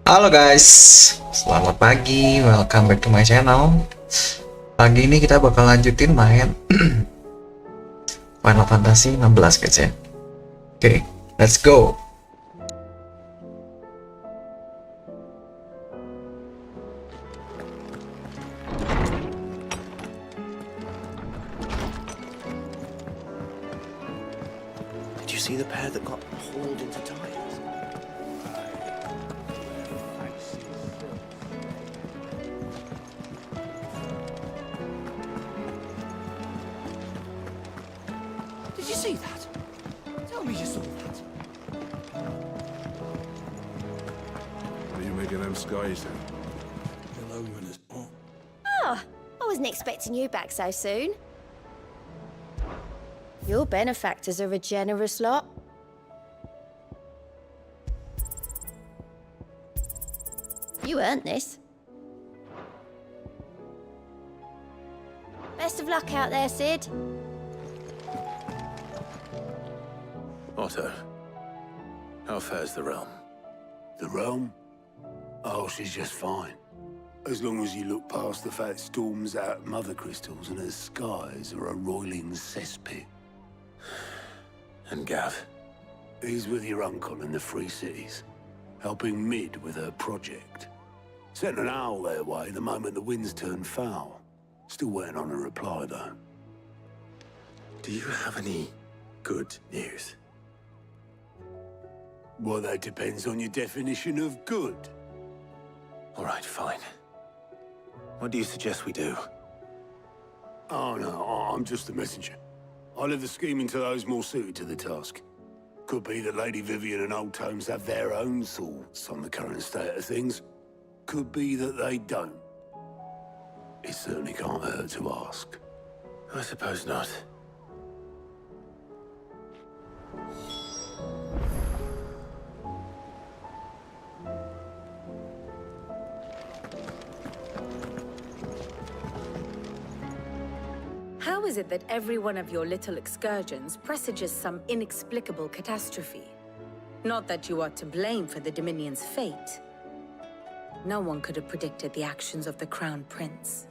Halo guys, selamat pagi, welcome back to my channel. Pagi ini kita bakal lanjutin main Final Fantasy 16 guys ya. Oke, let's go. Did you see the pair that got hauled into tires? Did you see that? Tell me you saw that. What are you making them skies then? Hello, Winners. Oh, Ah, I wasn't expecting you back so soon. Your benefactors are a generous lot. You earned this. Best of luck out there, Sid. Otto, how fares the realm? The realm? Oh, she's just fine. As long as you look past the fat storms out mother crystals and her skies are a roiling cesspit. And Gav? He's with your uncle in the Free Cities, helping Mid with her project. Sent an owl their way the moment the winds turned foul. Still waiting on a reply, though. Do you have any good news? Well, that depends on your definition of good. All right, fine. What do you suggest we do? Oh, no, I'm just a messenger. I leave the scheming to those more suited to the task. Could be that Lady Vivian and Old Tomes have their own thoughts on the current state of things. Could be that they don't. It certainly can't hurt to ask. I suppose not. How is it that every one of your little excursions presages some inexplicable catastrophe? Not that you are to blame for the Dominion's fate. No one could have predicted the actions of the Crown Prince.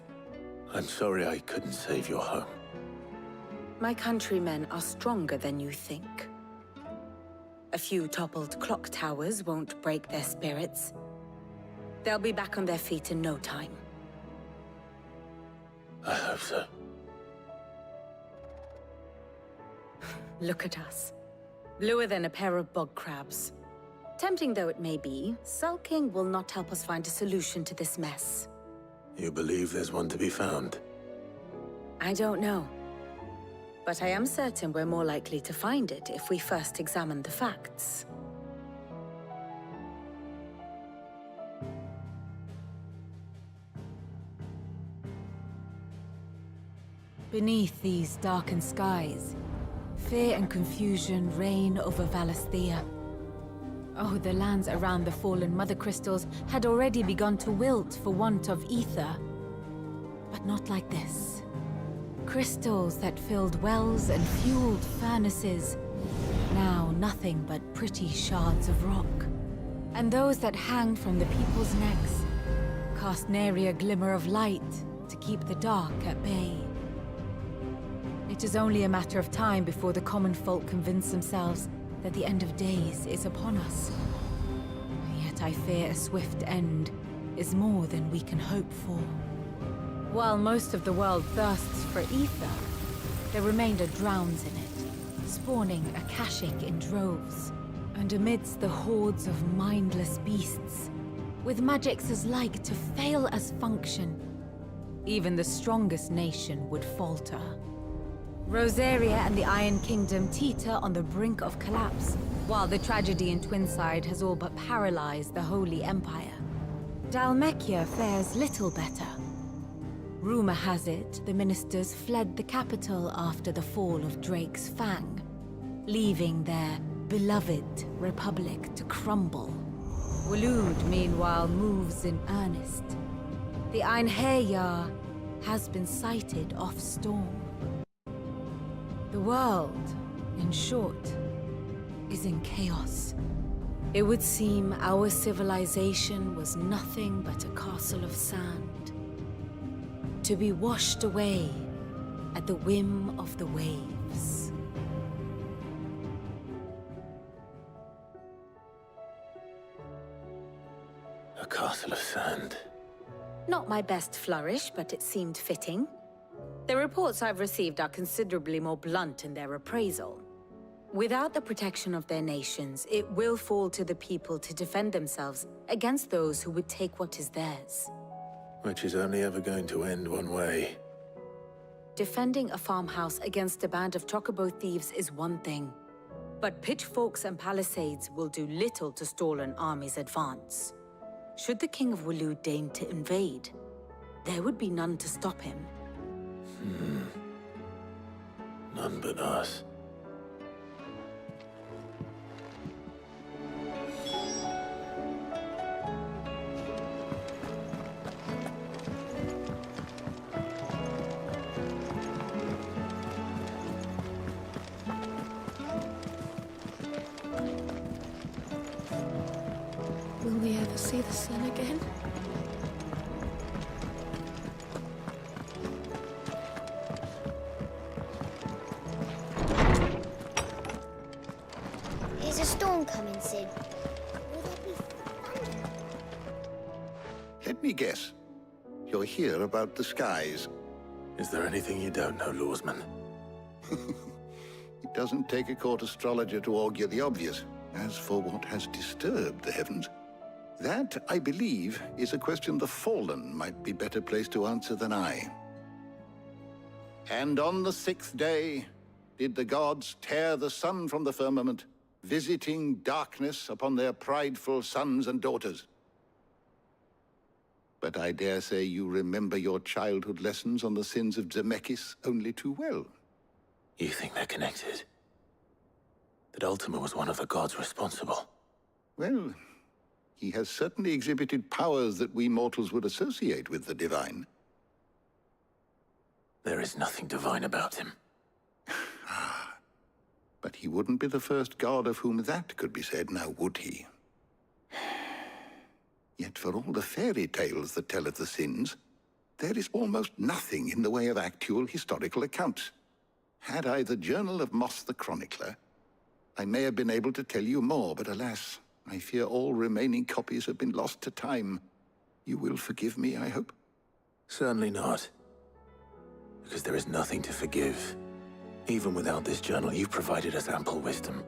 I'm sorry I couldn't save your home. My countrymen are stronger than you think. A few toppled clock towers won't break their spirits. They'll be back on their feet in no time. I hope so. Look at us. Bluer than a pair of bog crabs. Tempting though it may be, sulking will not help us find a solution to this mess. You believe there's one to be found? I don't know. But I am certain we're more likely to find it if we first examine the facts. Beneath these darkened skies, fear and confusion reign over Valisthea. Oh, the lands around the fallen mother crystals had already begun to wilt for want of ether. But not like this. Crystals that filled wells and fueled furnaces, now nothing but pretty shards of rock. And those that hang from the people's necks cast nary a glimmer of light to keep the dark at bay. It is only a matter of time before the common folk convince themselves that the end of days is upon us. Yet I fear a swift end is more than we can hope for. While most of the world thirsts for ether, the remainder drowns in it, spawning Akashic in droves. And amidst the hordes of mindless beasts, with magics as like to fail as function, even the strongest nation would falter. Rosaria and the Iron Kingdom teeter on the brink of collapse, while the tragedy in Twinside has all but paralyzed the Holy Empire. Dalmekia fares little better. Rumor has it the ministers fled the capital after the fall of Drake's Fang, leaving their beloved republic to crumble. Waloed, meanwhile, moves in earnest. The Einherjar has been sighted off-storm. The world, in short, is in chaos. It would seem our civilization was nothing but a castle of sand, to be washed away at the whim of the waves. A castle of sand. Not my best flourish, but it seemed fitting. The reports I've received are considerably more blunt in their appraisal. Without the protection of their nations, it will fall to the people to defend themselves against those who would take what is theirs. Which is only ever going to end one way. Defending a farmhouse against a band of chocobo thieves is one thing, but pitchforks and palisades will do little to stall an army's advance. Should the King of Wulu deign to invade, there would be none to stop him. None but us. Will we ever see the sun again? Is a storm coming, Sid? Will there be thunder? Let me guess. You're here about the skies. Is there anything you don't know, Lawsman? It doesn't take a court astrologer to augur the obvious. As for what has disturbed the heavens, that, I believe, is a question the Fallen might be better placed to answer than I. And on the 6th day did the gods tear the sun from the firmament, visiting darkness upon their prideful sons and daughters. But I dare say you remember your childhood lessons on the sins of Zemeckis only too well. You think they're connected? That Ultima was one of the gods responsible? Well, he has certainly exhibited powers that we mortals would associate with the divine. There is nothing divine about him. But he wouldn't be the first god of whom that could be said, now would he? Yet for all the fairy tales that tell of the sins, there is almost nothing in the way of actual historical accounts. Had I the Journal of Moss the Chronicler, I may have been able to tell you more, but alas, I fear all remaining copies have been lost to time. You will forgive me, I hope? Certainly not. Because there is nothing to forgive. Even without this journal, you've provided us ample wisdom.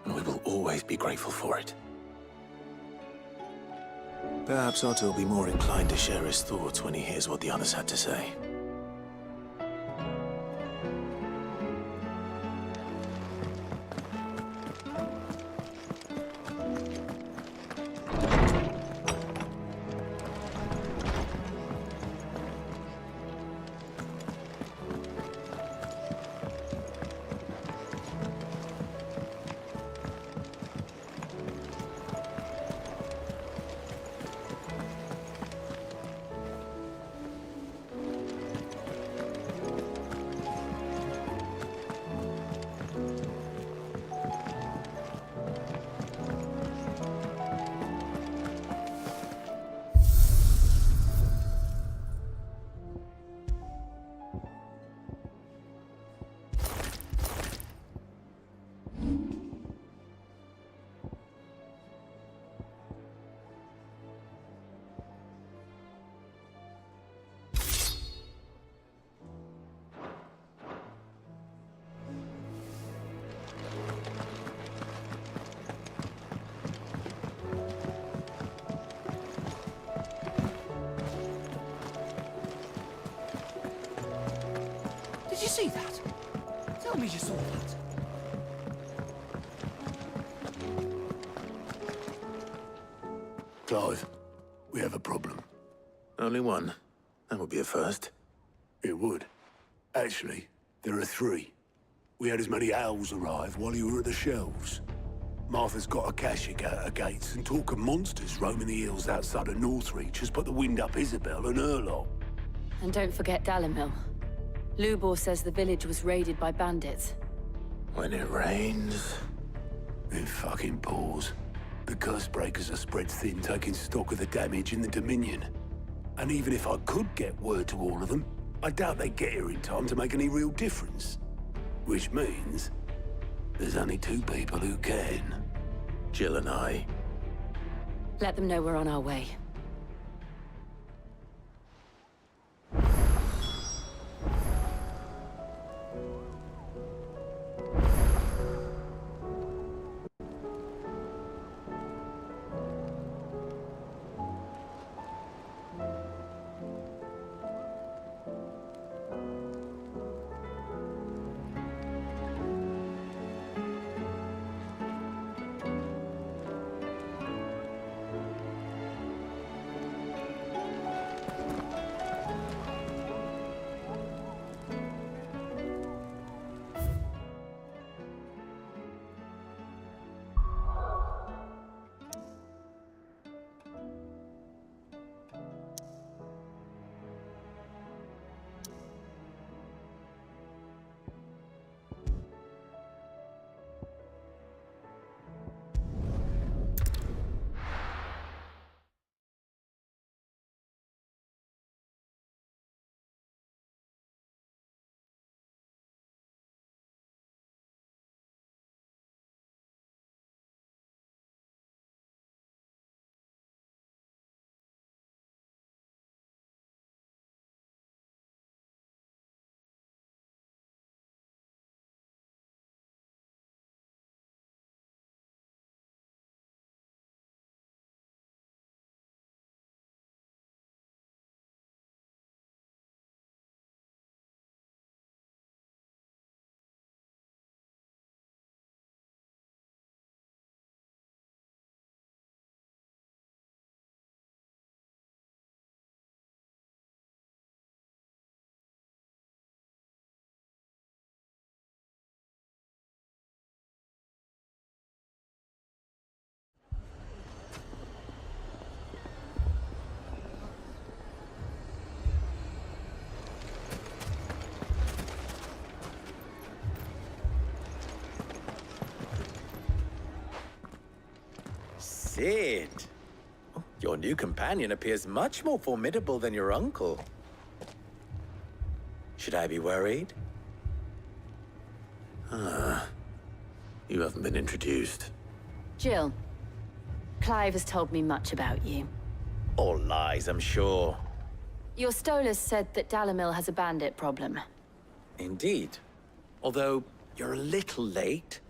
And we will always be grateful for it. Perhaps Otto will be more inclined to share his thoughts when he hears what the others had to say. Did you see that? Tell me you saw that. Clive, we have a problem. Only one. That would be a first. It would. Actually, there are 3. We had as many owls arrive while you were at the shelves. Martha's got a Akashic out her gates, and talk of monsters roaming the hills outside of Northreach has put the wind up Isabel and her lot. And don't forget Dalimil. Lubor says the village was raided by bandits. When it rains... It fucking pours. The Cursebreakers are spread thin, taking stock of the damage in the Dominion. And even if I could get word to all of them, I doubt they'd get here in time to make any real difference. Which means there's only two people who can. Jill and I. Let them know we're on our way. Sid! Oh, your new companion appears much more formidable than your uncle. Should I be worried? You haven't been introduced. Jill, Clive has told me much about you. All lies, I'm sure. Your Stolas said that Dalimil has a bandit problem. Indeed. Although, you're a little late.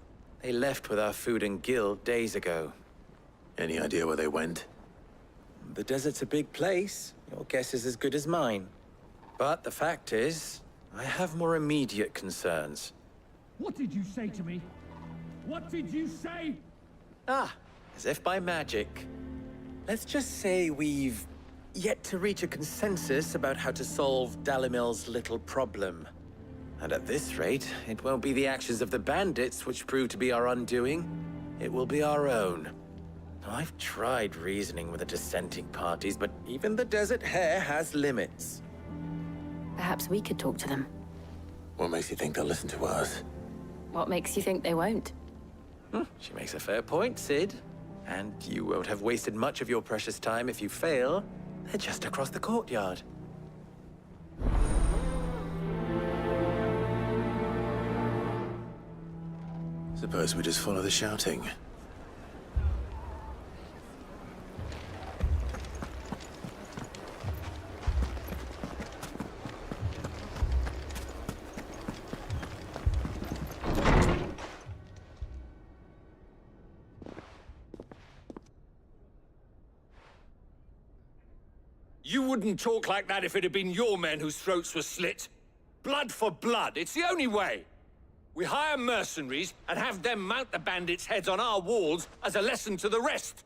They left with our food and guild days ago. Any idea where they went? The desert's a big place. Your guess is as good as mine. But the fact is, I have more immediate concerns. What did you say to me? What did you say? Ah, as if by magic. Let's just say we've yet to reach a consensus about how to solve Dalimil's little problem. And at this rate, it won't be the actions of the bandits which prove to be our undoing. It will be our own. I've tried reasoning with the dissenting parties, but even the Desert Hare has limits. Perhaps we could talk to them. What makes you think they'll listen to us? What makes you think they won't? She makes a fair point, Sid. And you won't have wasted much of your precious time if you fail. They're just across the courtyard. Suppose we just follow the shouting. You wouldn't talk like that if it had been your men whose throats were slit. Blood for blood, it's the only way. We hire mercenaries and have them mount the bandits' heads on our walls as a lesson to the rest.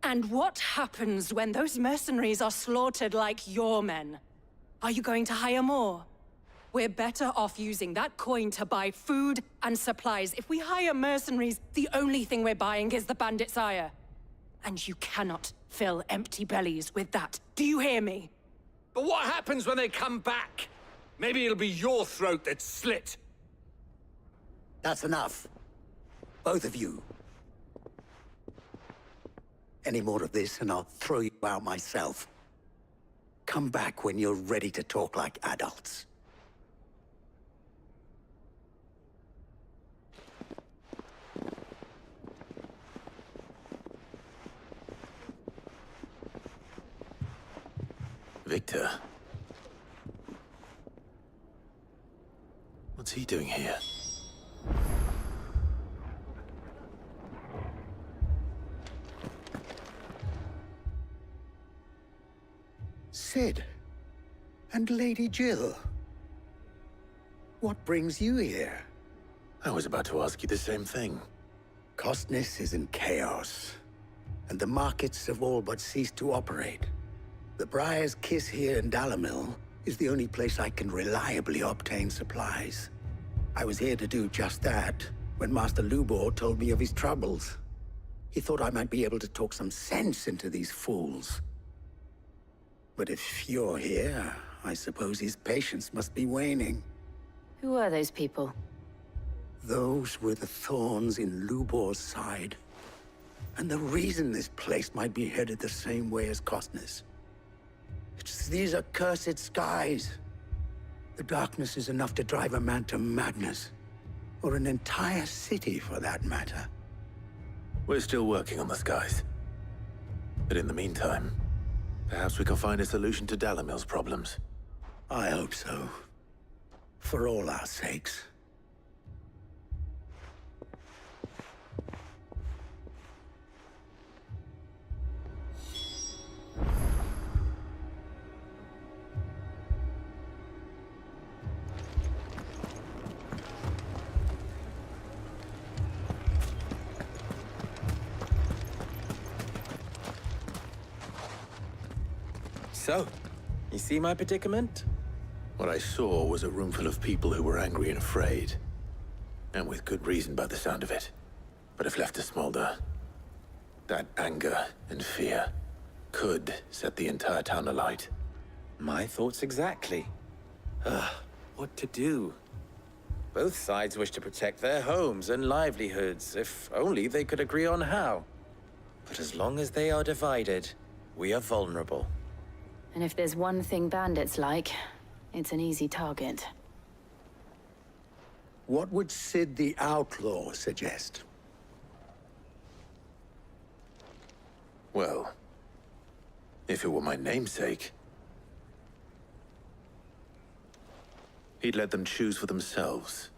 And what happens when those mercenaries are slaughtered like your men? Are you going to hire more? We're better off using that coin to buy food and supplies. If we hire mercenaries, the only thing we're buying is the bandits' ire. And you cannot fill empty bellies with that. Do you hear me? But what happens when they come back? Maybe it'll be your throat that's slit. That's enough. Both of you. Any more of this and I'll throw you out myself. Come back when you're ready to talk like adults. Victor. What's he doing here? Sid. And Lady Jill. What brings you here? I was about to ask you the same thing. Costness is in chaos, and the markets have all but ceased to operate. The Briar's Kiss here in Dalimil is the only place I can reliably obtain supplies. I was here to do just that when Master Lubor told me of his troubles. He thought I might be able to talk some sense into these fools. But if you're here, I suppose his patience must be waning. Who are those people? Those were the thorns in Lubor's side. And the reason this place might be headed the same way as Costness. It's these accursed skies. The darkness is enough to drive a man to madness. Or an entire city, for that matter. We're still working on the skies. But in the meantime, perhaps we can find a solution to Dalimil's problems. I hope so. For all our sakes. So, you see my predicament? What I saw was a room full of people who were angry and afraid. And with good reason by the sound of it. But if left to smolder, that anger and fear could set the entire town alight. My thoughts exactly. What to do? Both sides wish to protect their homes and livelihoods, if only they could agree on how. But as long as they are divided, we are vulnerable. And if there's one thing bandits like, it's an easy target. What would Sid the Outlaw suggest? Well, if it were my namesake, he'd let them choose for themselves,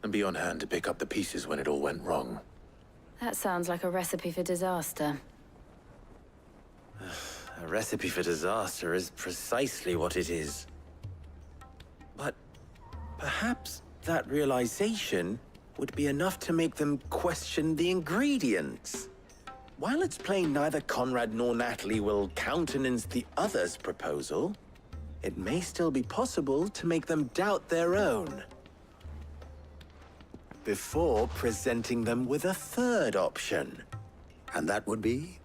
and be on hand to pick up the pieces when it all went wrong. That sounds like a recipe for disaster. A recipe for disaster is precisely what it is. But perhaps that realization would be enough to make them question the ingredients. While it's plain neither Conrad nor Natalie will countenance the other's proposal, it may still be possible to make them doubt their own. Before presenting them with a third option. And that would be?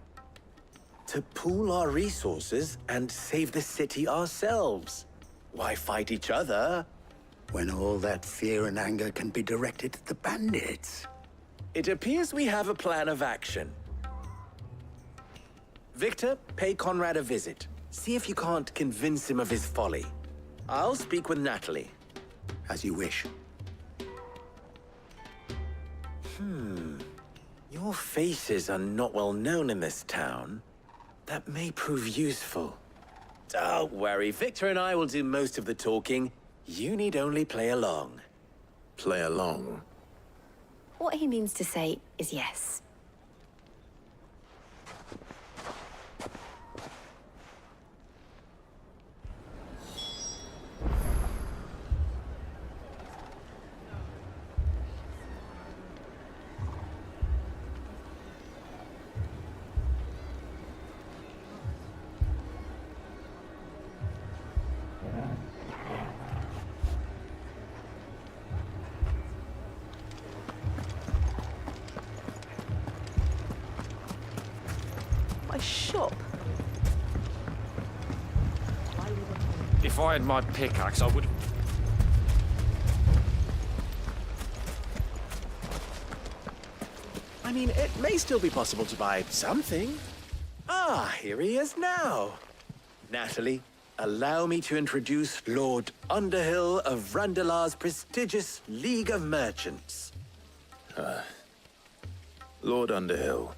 To pool our resources and save the city ourselves. Why fight each other? When all that fear and anger can be directed at the bandits. It appears we have a plan of action. Victor, pay Conrad a visit. See if you can't convince him of his folly. I'll speak with Natalie. As you wish. Your faces are not well known in this town. That may prove useful. Don't worry, Victor and I will do most of the talking. You need only play along. Play along? What he means to say is yes. Shop. If I had my pickaxe, I would... I mean, it may still be possible to buy something. Ah, here he is now. Natalie, allow me to introduce Lord Underhill of Randalar's prestigious League of Merchants. Lord Underhill.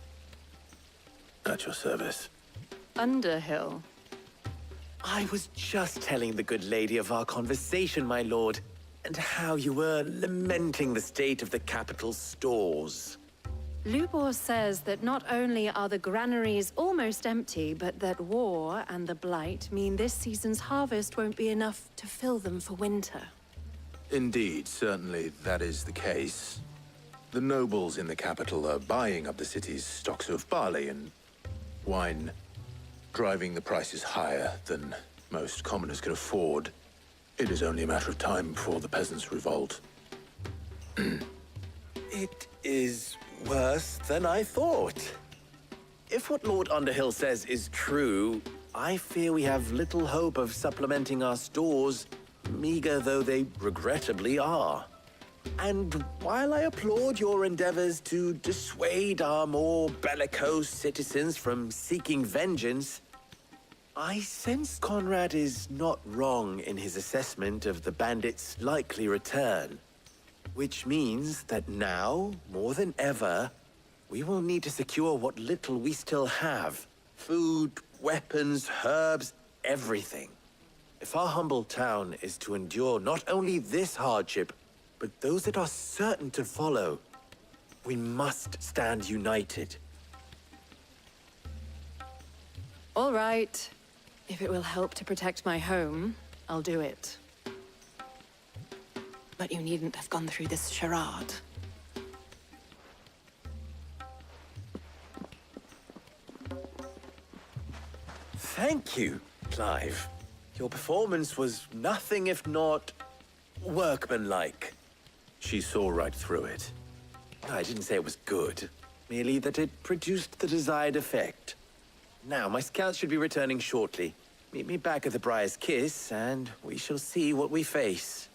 At your service. Underhill? I was just telling the good lady of our conversation, my lord, and how you were lamenting the state of the capital's stores. Lubor says that not only are the granaries almost empty, but that war and the Blight mean this season's harvest won't be enough to fill them for winter. Indeed, certainly that is the case. The nobles in the capital are buying up the city's stocks of barley and wine, driving the prices higher than most commoners can afford. It is only a matter of time before the peasants revolt. It is worse than I thought. If what Lord Underhill says is true, I fear we have little hope of supplementing our stores, meager though they regrettably are. And while I applaud your endeavors to dissuade our more bellicose citizens from seeking vengeance, I sense Conrad is not wrong in his assessment of the bandits' likely return. Which means that now, more than ever, we will need to secure what little we still have. Food, weapons, herbs, everything. If our humble town is to endure not only this hardship, but those that are certain to follow, we must stand united. All right. If it will help to protect my home, I'll do it. But you needn't have gone through this charade. Thank you, Clive. Your performance was nothing if not workmanlike. She saw right through it. I didn't say it was good, merely that it produced the desired effect. Now, my scouts should be returning shortly. Meet me back at the Briar's Kiss, and we shall see what we face.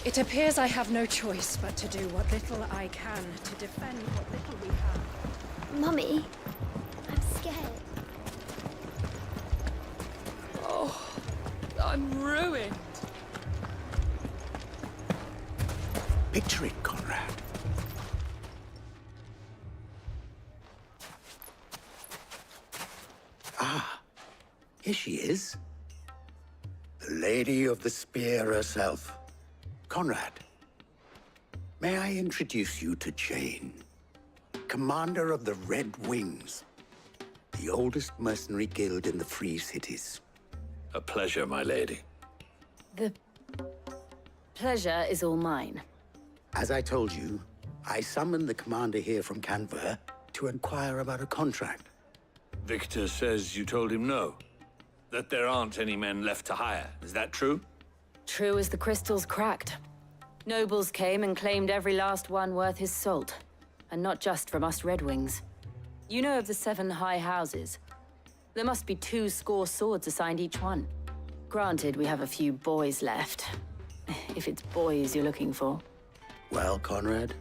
It appears I have no choice but to do what little I can to defend what little we have. Mummy, I'm scared. Oh, I'm ruined. Picture it, Conrad. Ah, here she is. The Lady of the Spear herself. Conrad, may I introduce you to Jane, commander of the Red Wings, the oldest mercenary guild in the Free Cities. A pleasure, my lady. The pleasure is all mine. As I told you, I summoned the commander here from Canver to inquire about a contract. Victor says you told him no. That there aren't any men left to hire. Is that true? True as the crystals cracked. Nobles came and claimed every last one worth his salt. And not just from us Red Wings. You know of the 7 high houses. There must be 2 swords assigned each one. Granted, we have a few boys left. If it's boys you're looking for. Well, Conrad,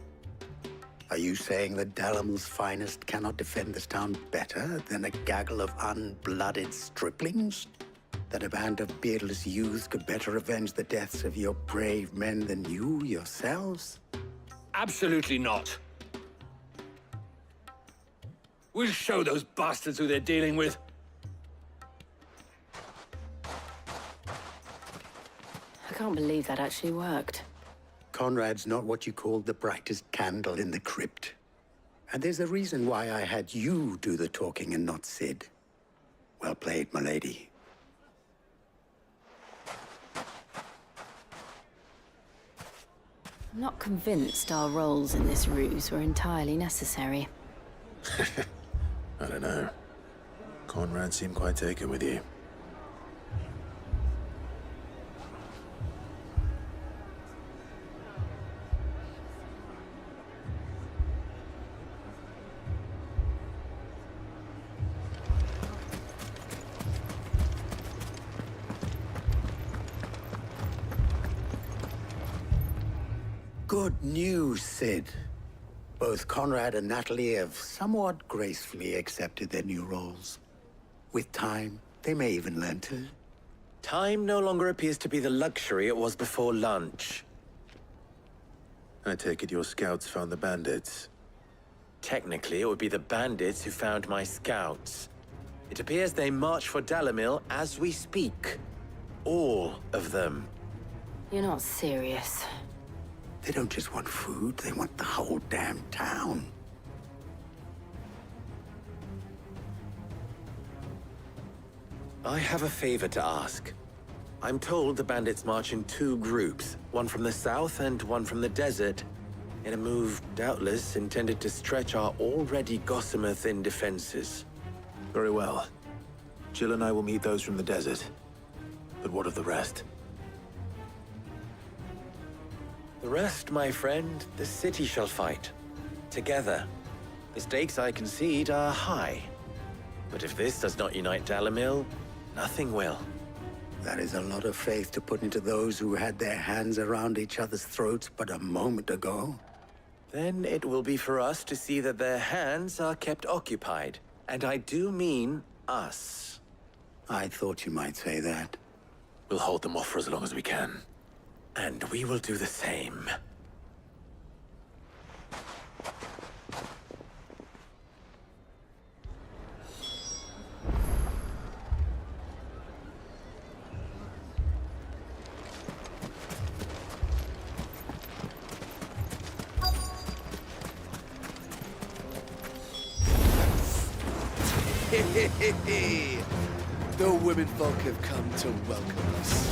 are you saying that Dalamil's finest cannot defend this town better than a gaggle of unblooded striplings? That a band of beardless youths could better avenge the deaths of your brave men than you yourselves? Absolutely not. We'll show those bastards who they're dealing with. I can't believe that actually worked. Conrad's not what you call the brightest candle in the crypt. And there's a reason why I had you do the talking and not Sid. Well played, my lady. I'm not convinced our roles in this ruse were entirely necessary. I don't know. Conrad seemed quite taken with you. Good news, Sid. Both Conrad and Natalie have somewhat gracefully accepted their new roles. With time, they may even learn to... Time no longer appears to be the luxury it was before lunch. I take it your scouts found the bandits. Technically, it would be the bandits who found my scouts. It appears they march for Dalimil as we speak. All of them. You're not serious. They don't just want food, they want the whole damn town. I have a favor to ask. I'm told the bandits march in two groups, one from the south and one from the desert, in a move doubtless intended to stretch our already gossamer-thin defenses. Very well. Jill and I will meet those from the desert. But what of the rest? The rest, my friend, the city shall fight. Together. The stakes, I concede, are high. But if this does not unite Dalimil, nothing will. That is a lot of faith to put into those who had their hands around each other's throats but a moment ago. Then it will be for us to see that their hands are kept occupied. And I do mean us. I thought you might say that. We'll hold them off for as long as we can. And we will do the same. The women folk have come to welcome us.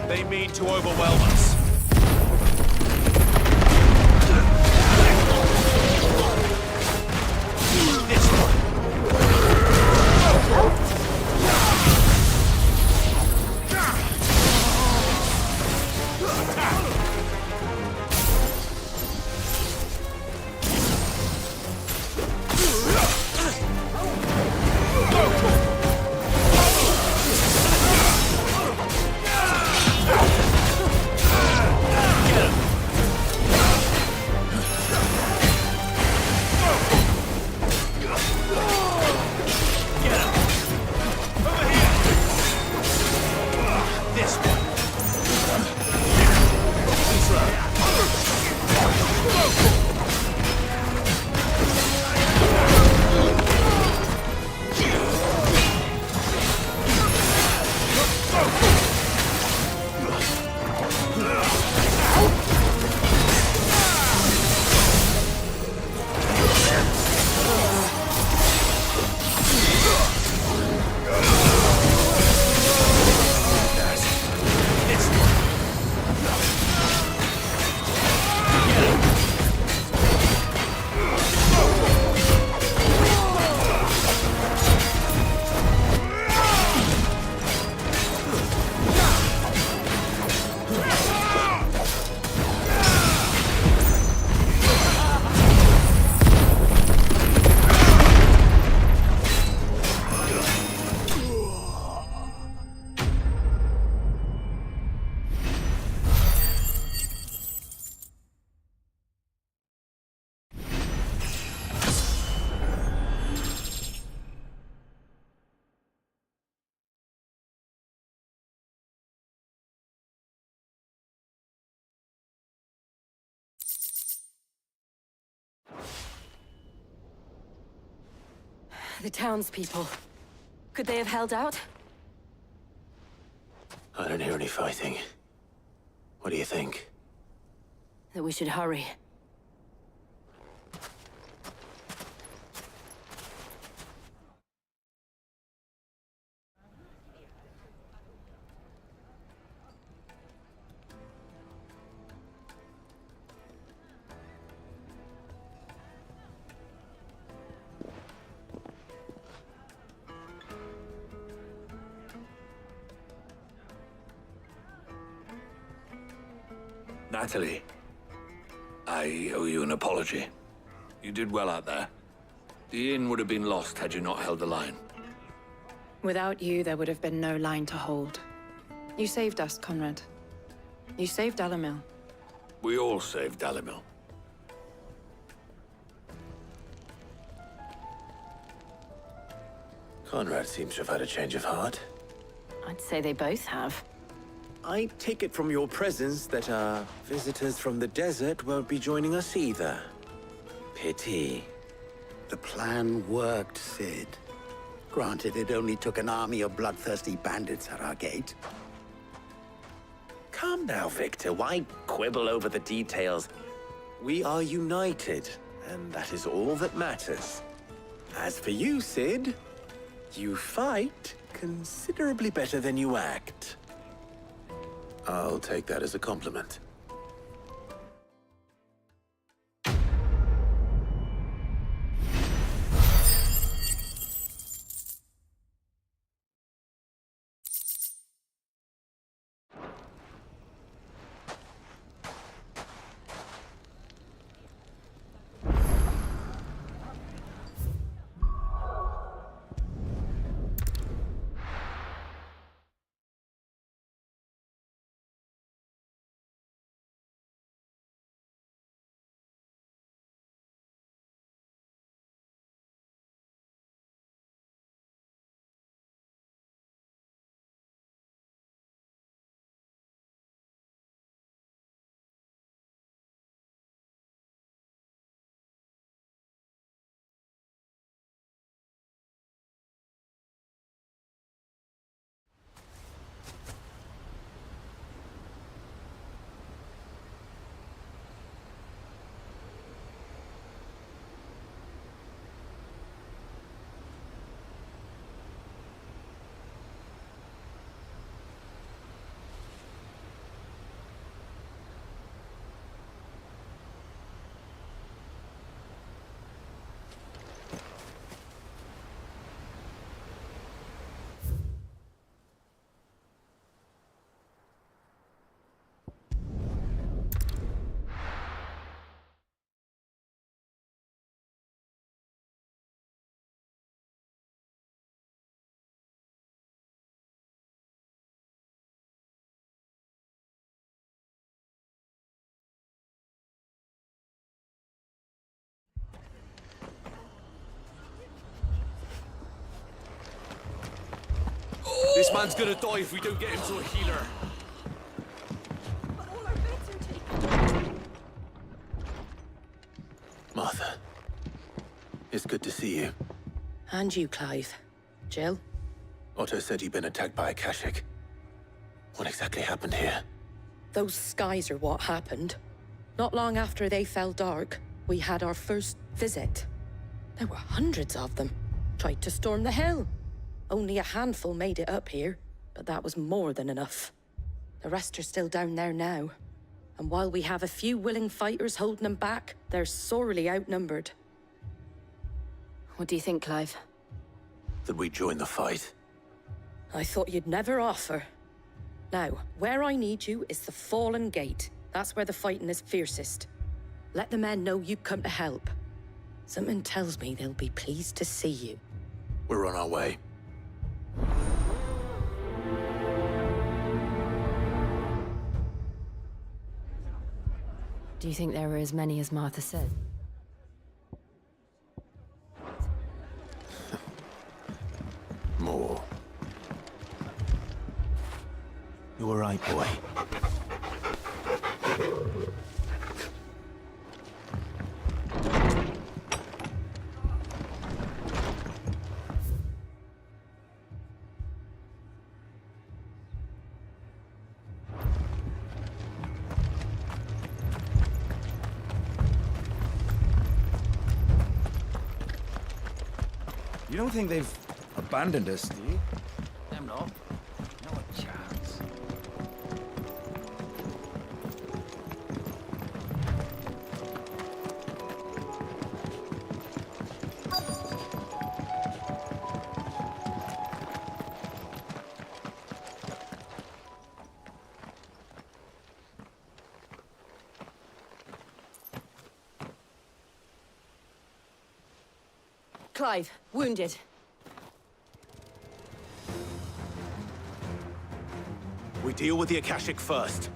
They mean to overwhelm us. This one. The townspeople. Could they have held out? I don't hear any fighting. What do you think? That we should hurry. Natalie, I owe you an apology. You did well out there. The inn would have been lost had you not held the line. Without you, there would have been no line to hold. You saved us, Conrad. You saved Dalimil. We all saved Dalimil. Conrad seems to have had a change of heart. I'd say they both have. I take it from your presence that our visitors from the desert won't be joining us either. Pity. The plan worked, Sid. Granted, it only took an army of bloodthirsty bandits at our gate. Calm now, Victor. Why quibble over the details? We are united, and that is all that matters. As for you, Sid, you fight considerably better than you act. I'll take that as a compliment. This man's gonna die if we don't get him to a healer. Martha, it's good to see you. And you, Clive. Jill? Otto said you'd been attacked by a Kashik. What exactly happened here? Those skies are what happened. Not long after they fell dark, we had our first visit. There were hundreds of them. Tried to storm the hill. Only a handful made it up here, but that was more than enough. The rest are still down there now. And while we have a few willing fighters holding them back, they're sorely outnumbered. What do you think, Clive? That we join the fight? I thought you'd never offer. Now, where I need you is the Fallen Gate. That's where the fighting is fiercest. Let the men know you come to help. Something tells me they'll be pleased to see you. We're on our way. Do you think there were as many as Martha said? More. You all right, boy? You don't think they've abandoned us, do you? Them not. Not a chance. Clive, wounded. We deal with the Akashic first.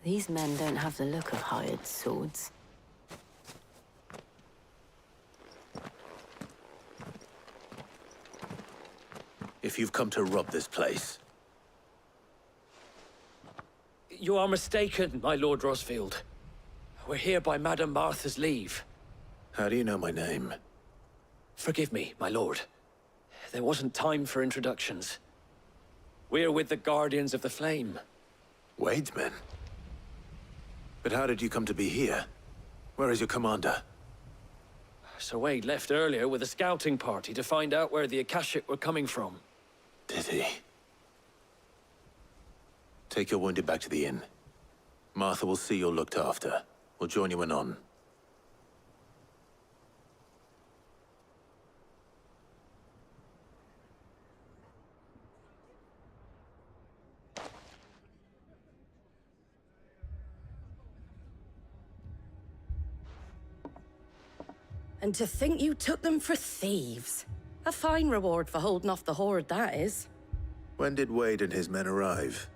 These men don't have the look of hired swords. If you've come to rob this place, You are mistaken, my Lord Rosfield. We're here by Madame Martha's leave. how do you know my name? Forgive me, my lord. There wasn't time for introductions. We're with the Guardians of the Flame. Wade's men? But how did you come to be here? Where is your commander? Sir Wade left earlier with a scouting party to find out where the Akashic were coming from. Did he? Take your wounded back to the inn. Martha will see you're looked after. We'll join you anon. And to think you took them for thieves. A fine reward for holding off the horde, that is. When did Wade and his men arrive?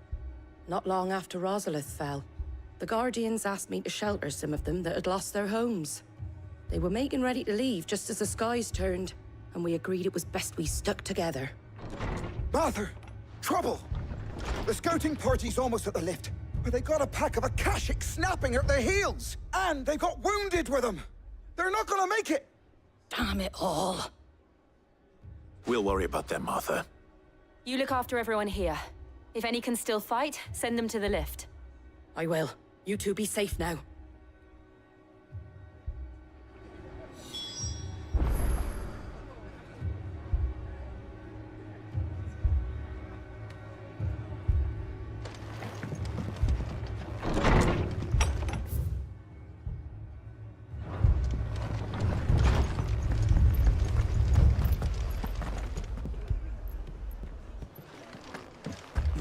Not long after Rosalith fell. The Guardians asked me to shelter some of them that had lost their homes. They were making ready to leave just as the skies turned, and we agreed it was best we stuck together. Martha! Trouble! The scouting party's almost at the lift, but they got a pack of Akashic snapping at their heels! And they got wounded with them! They're not gonna make it! Damn it all. We'll worry about them, Martha. You look after everyone here. If any can still fight, send them to the lift. I will. You two be safe now.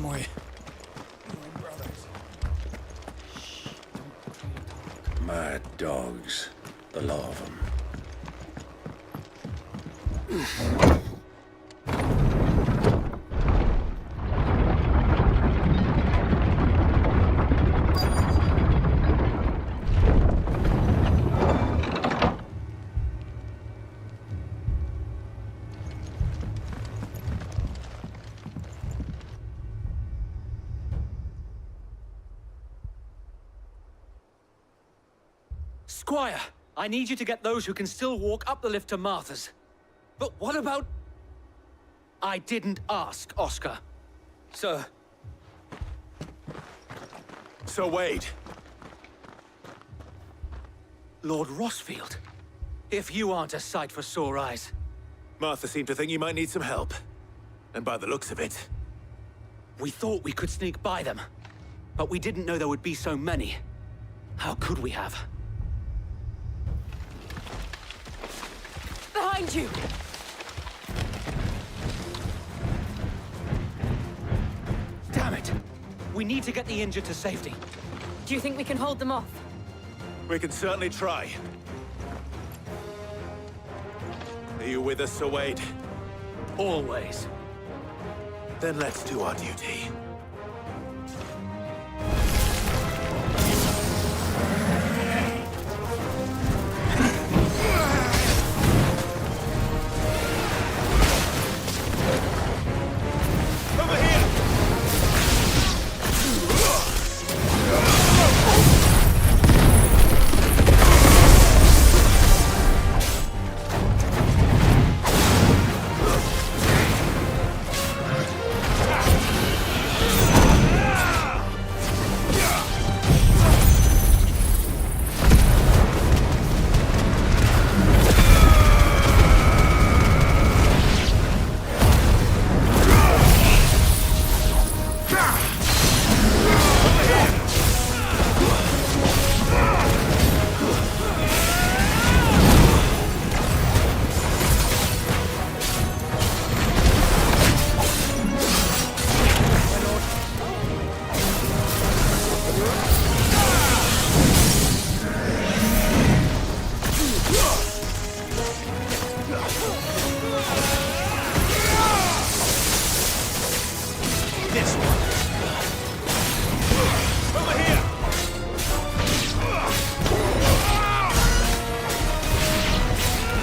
My brothers. Mad dogs. The law of them. Squire, I need you to get those who can still walk up the lift to Martha's. But what about... I didn't ask, Oscar. Sir. Sir Wade. Lord Rosfield. If you aren't a sight for sore eyes. Martha seemed to think you might need some help. And by the looks of it... We thought we could sneak by them. But we didn't know there would be so many. How could we have? Behind you! Damn it! We need to get the injured to safety. Do you think we can hold them off? We can certainly try. Are you with us, Sir Wade? Always. Then let's do our duty. This one. Over here.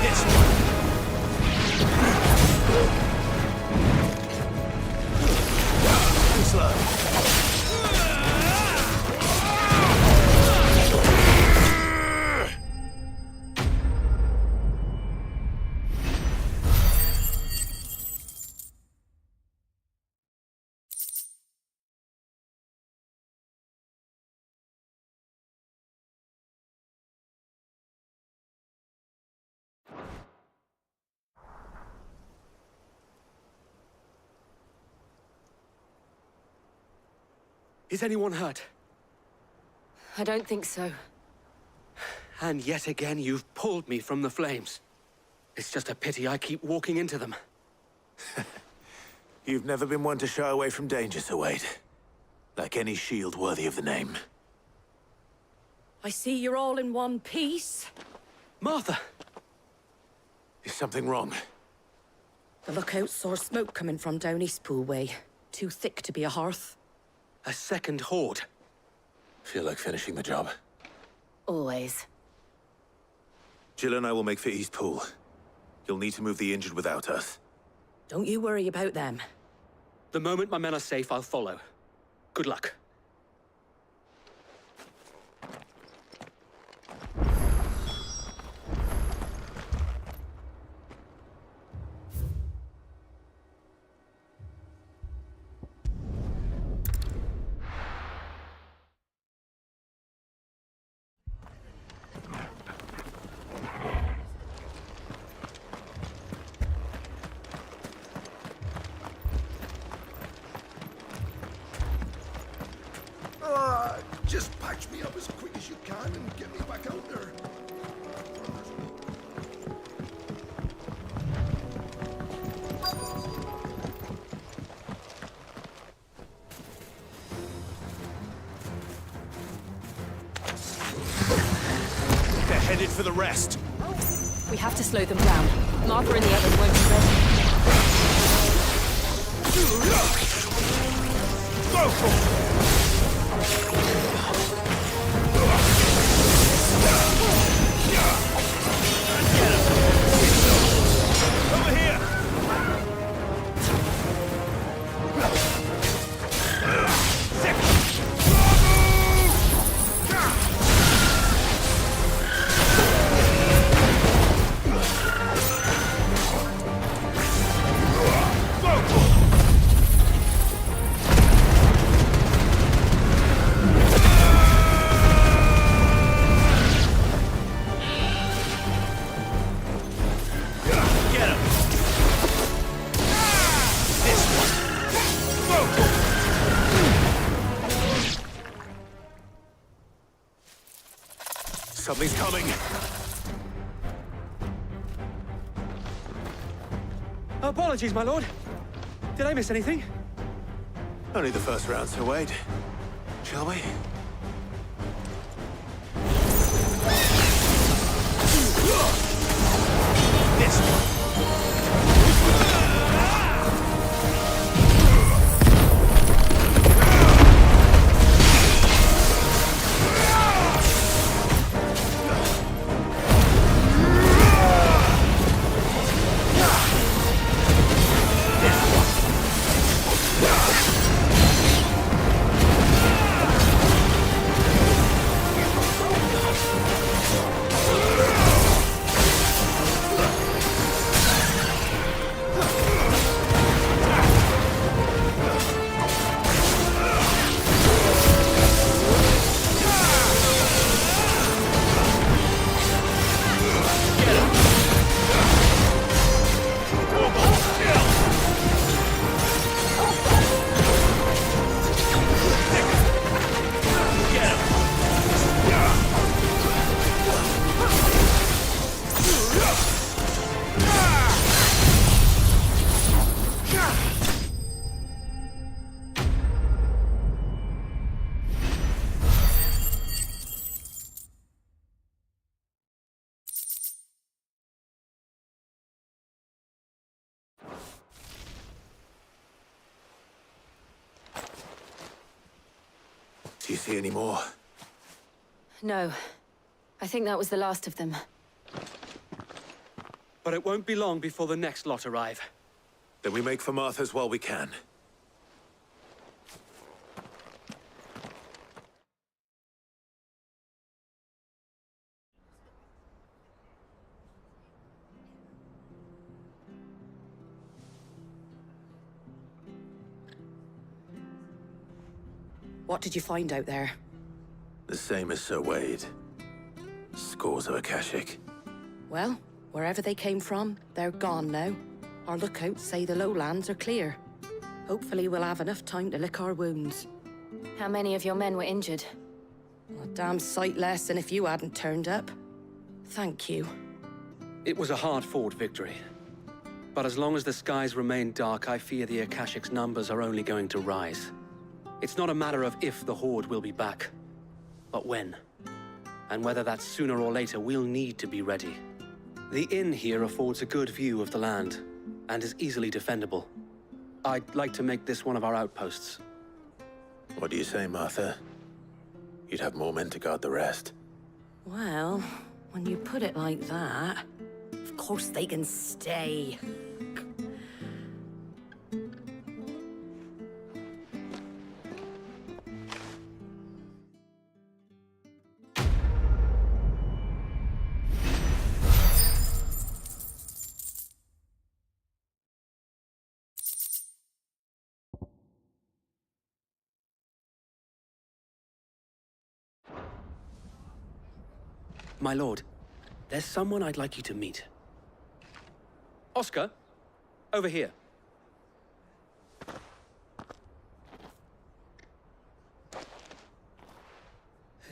This one. Too slow. Is anyone hurt? I don't think so. And yet again, you've pulled me from the flames. It's just a pity I keep walking into them. You've never been one to shy away from danger, Sir Wade. Like any shield worthy of the name. I see you're all in one piece. Martha! Is something wrong? The lookout saw smoke coming from down Eastpool way. Too thick to be a hearth. A second horde. Feel like finishing the job? Always. Jill and I will make for Eastpool. You'll need to move the injured without us. Don't you worry about them. The moment my men are safe, I'll follow. Good luck. Just patch me up as quick as you can and get me back out there. They're headed for the rest. We have to slow them down. Martha and the others won't be ready. Go for it! Over here! Something's coming. Apologies, my lord. Did I miss anything? Only the first round, Sir Wade. Shall we? This one. Do you see any more? No. I think that was the last of them. But it won't be long before the next lot arrive. Then we make for Martha's while we can. What did you find out there? The same as Sir Wade. Scores of Akashic. Well, wherever they came from, they're gone now. Our lookouts say the lowlands are clear. Hopefully we'll have enough time to lick our wounds. How many of your men were injured? A damn sight less than if you hadn't turned up. Thank you. It was a hard-fought victory. But as long as the skies remain dark, I fear the Akashic's numbers are only going to rise. It's not a matter of if the Horde will be back, but when. And whether that's sooner or later, we'll need to be ready. The inn here affords a good view of the land, and is easily defendable. I'd like to make this one of our outposts. What do you say, Martha? You'd have more men to guard the rest. Well, when you put it like that, of course they can stay. My lord, there's someone I'd like you to meet. Oscar, over here.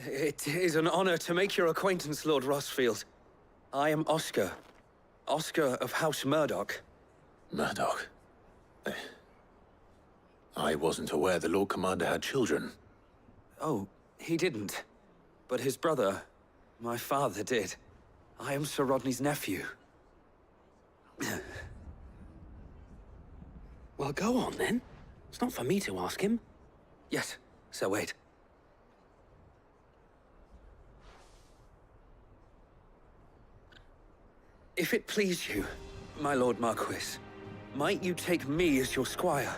It is an honor to make your acquaintance, Lord Rossfield. I am Oscar. Oscar of House Murdoch. Murdoch? I wasn't aware the Lord Commander had children. Oh, he didn't. But his brother, my father, did. I am Sir Rodney's nephew. Well, go on, then. It's not for me to ask him. Yes, Sir Wade. If it please you, my Lord Marquis, might you take me as your squire?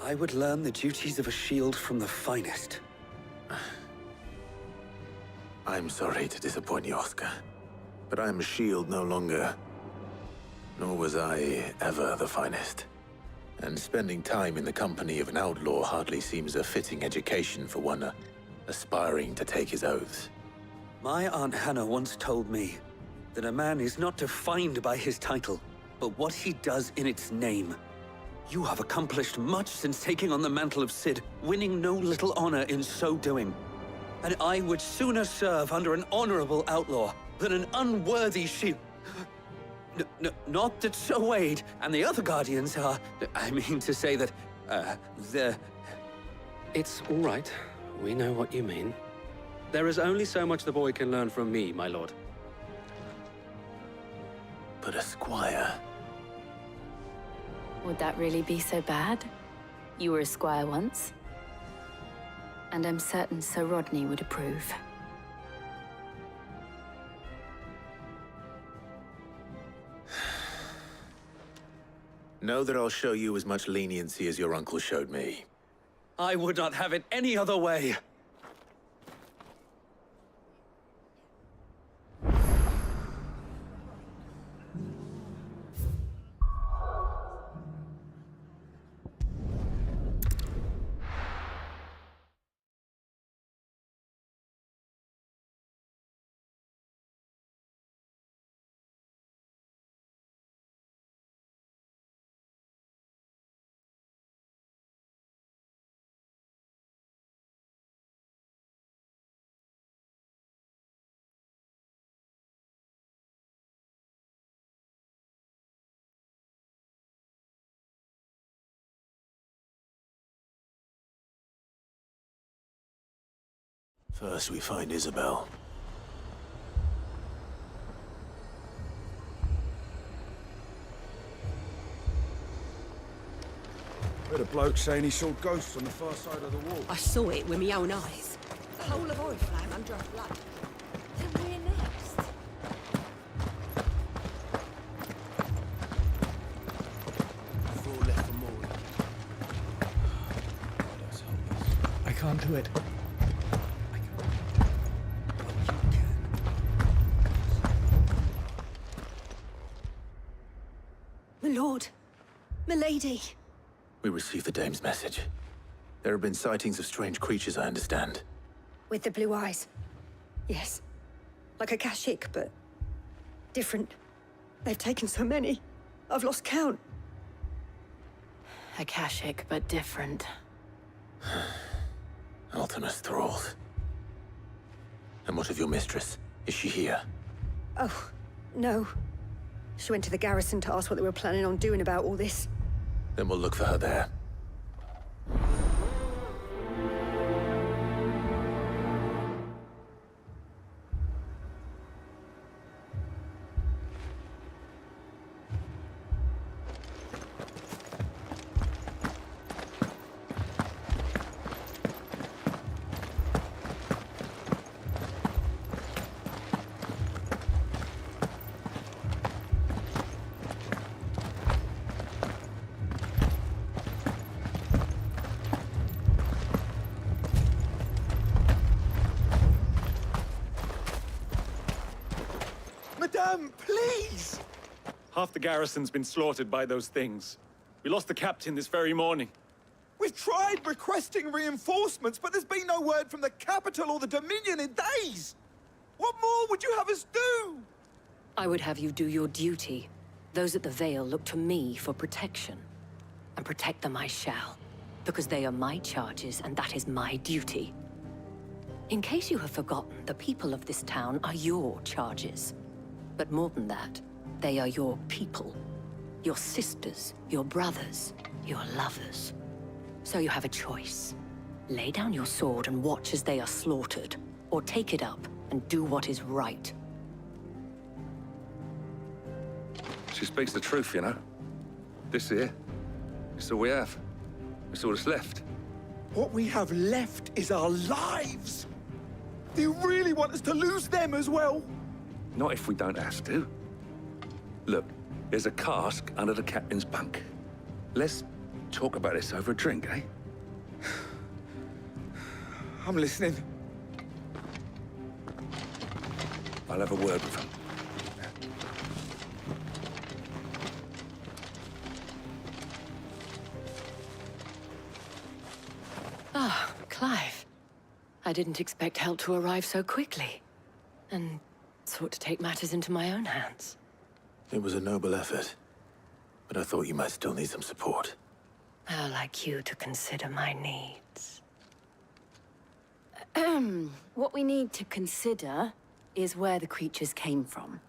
I would learn the duties of a shield from the finest. I'm sorry to disappoint you, Oscar, but I'm a shield no longer. Nor was I ever the finest. And spending time in the company of an outlaw hardly seems a fitting education for one aspiring to take his oaths. My Aunt Hannah once told me that a man is not defined by his title, but what he does in its name. You have accomplished much since taking on the mantle of Cid, winning no little honor in so doing. And I would sooner serve under an honorable outlaw than an unworthy shield. Not that Sir Wade and the other Guardians are... I mean to say that, they're... It's all right. We know what you mean. There is only so much the boy can learn from me, my lord. But a squire... Would that really be so bad? You were a squire once. And I'm certain Sir Rodney would approve. Know that I'll show you as much leniency as your uncle showed me. I would not have it any other way. First we find Isabel. Heard a bloke saying he saw ghosts on the far side of the wall. I saw it with my own eyes. conjure a flood. Then we're next. Four left for more. I can't do it. My lord. Milady. We received the dame's message. There have been sightings of strange creatures, I understand. With the blue eyes. Yes. Like a Kashik, but different. They've taken so many. I've lost count. Akashic, but different. Ultimus thralls. And what of your mistress? Is she here? Oh, no. She went to the garrison to ask what they were planning on doing about all this. Then we'll look for her there. Madame, please! Half the garrison's been slaughtered by those things. We lost the captain this very morning. We've tried requesting reinforcements, but there's been no word from the capital or the Dominion in days! What more would you have us do? I would have you do your duty. Those at the Vale look to me for protection. And protect them I shall. Because they are my charges, and that is my duty. In case you have forgotten, the people of this town are your charges. But more than that, they are your people. Your sisters, your brothers, your lovers. So you have a choice. Lay down your sword and watch as they are slaughtered, or take it up and do what is right. She speaks the truth, you know. This here, it's all we have. It's all that's left. What we have left is our lives! Do you really want us to lose them as well? Not if we don't have to. Look, there's a cask under the captain's bunk. Let's talk about this over a drink, eh? I'm listening. I'll have a word with him. Ah, Clive. I didn't expect help to arrive so quickly. And sought to take matters into my own hands. It was a noble effort, but I thought you might still need some support. I'd like you to consider my needs. What we need to consider is where the creatures came from.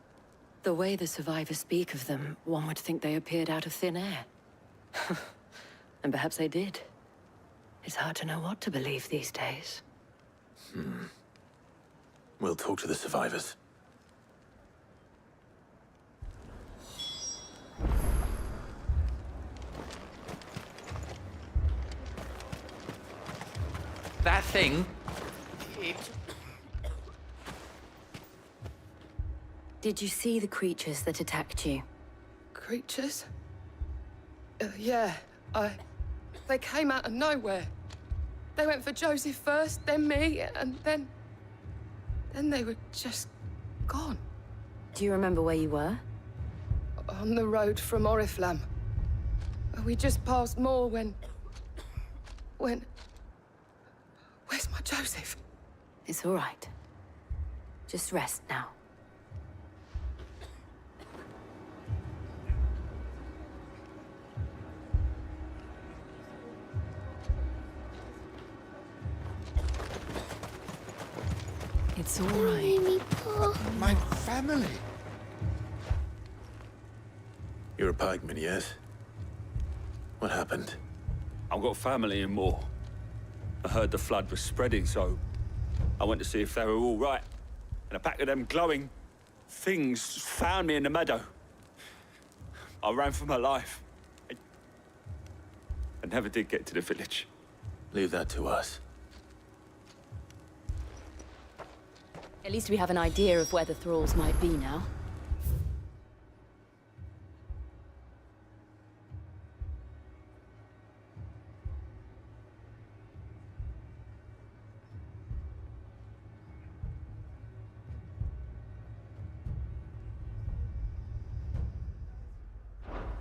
The way the survivors speak of them, one would think they appeared out of thin air. And perhaps they did. It's hard to know what to believe these days. We'll talk to the survivors. That thing. Did you see the creatures that attacked you? Creatures? Yeah, they came out of nowhere. They went for Joseph first, then me, and then they were just gone. Do you remember where you were? On the road from Oriflamme. We just passed Moor when... Where's my Joseph? It's all right. Just rest now. It's all right. My family. You're a pikeman, yes? What happened? I've got family in Moor. I heard the flood was spreading, so I went to see if they were all right. And a pack of them glowing things found me in the meadow. I ran for my life. I never did get to the village. Leave that to us. At least we have an idea of where the thralls might be now.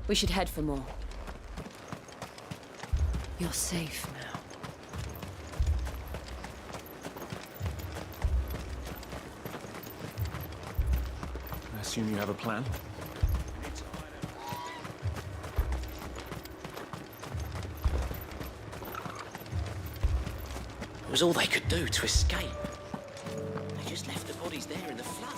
We should head for more. You're safe now. I assume you have a plan? It was all they could do to escape. They just left the bodies there in the flood.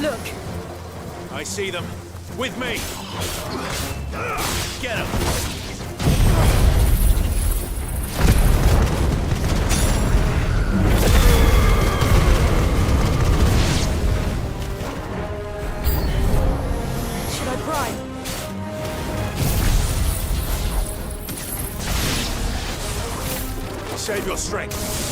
Look! I see them. With me! Get them! Should I pry? Save your strength.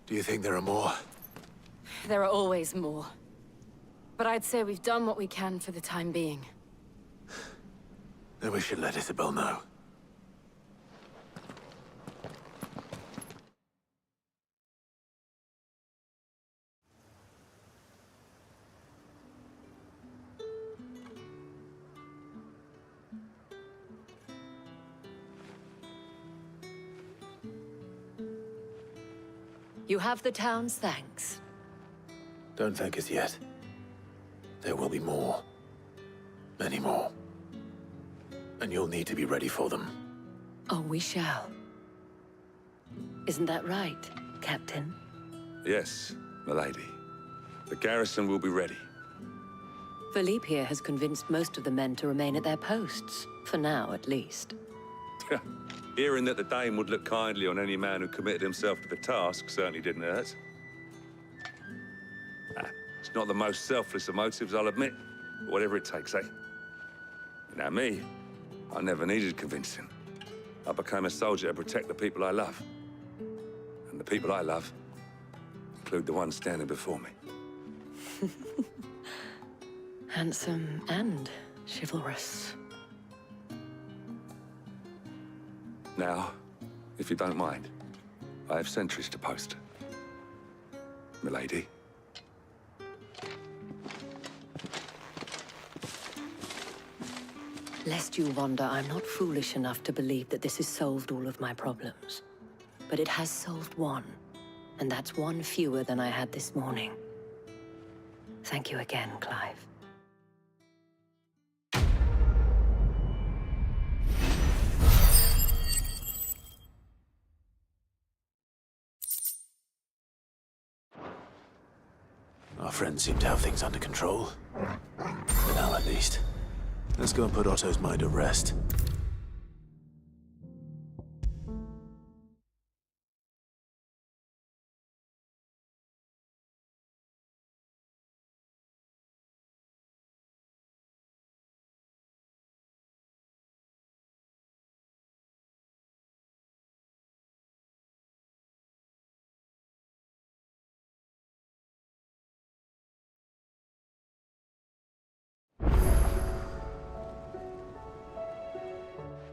Do you think there are more? There are always more. But I'd say we've done what we can for the time being. Then we should let Isabel know. You have the town's thanks. Don't thank us yet. There will be more. Many more. And you'll need to be ready for them. Oh, we shall. Isn't that right, Captain? Yes, milady. The garrison will be ready. Philippe here has convinced most of the men to remain at their posts. For now, at least. Hearing that the Dane would look kindly on any man who committed himself to the task certainly didn't hurt. It's not the most selfless of motives, I'll admit. But whatever it takes, eh? Now me, I never needed convincing. I became a soldier to protect the people I love. And And the people I love include the one standing before me. Handsome and chivalrous. Now, if you don't mind, I have sentries to post. Milady. Lest you wonder, I'm not foolish enough to believe that this has solved all of my problems. But it has solved one, and that's one fewer than I had this morning. Thank you again, Clive. Our friends seem to have things under control. For now, at least. Let's go and put Otto's mind at rest.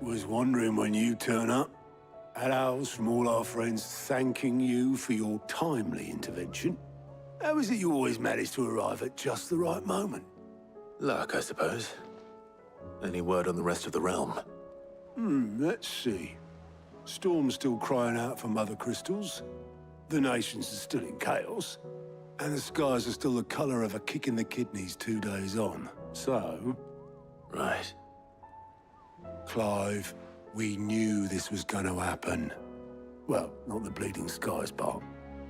Was wondering when you turn up. Had owls from all our friends thanking you for your timely intervention. How is it you always manage to arrive at just the right moment? Luck, I suppose. Any word on the rest of the realm? Let's see. Storm's still crying out for mother crystals. The nations are still in chaos. And the skies are still the color of a kick in the kidneys 2 days on. So... Right. Clive, we knew this was gonna happen. Well, not the bleeding skies part,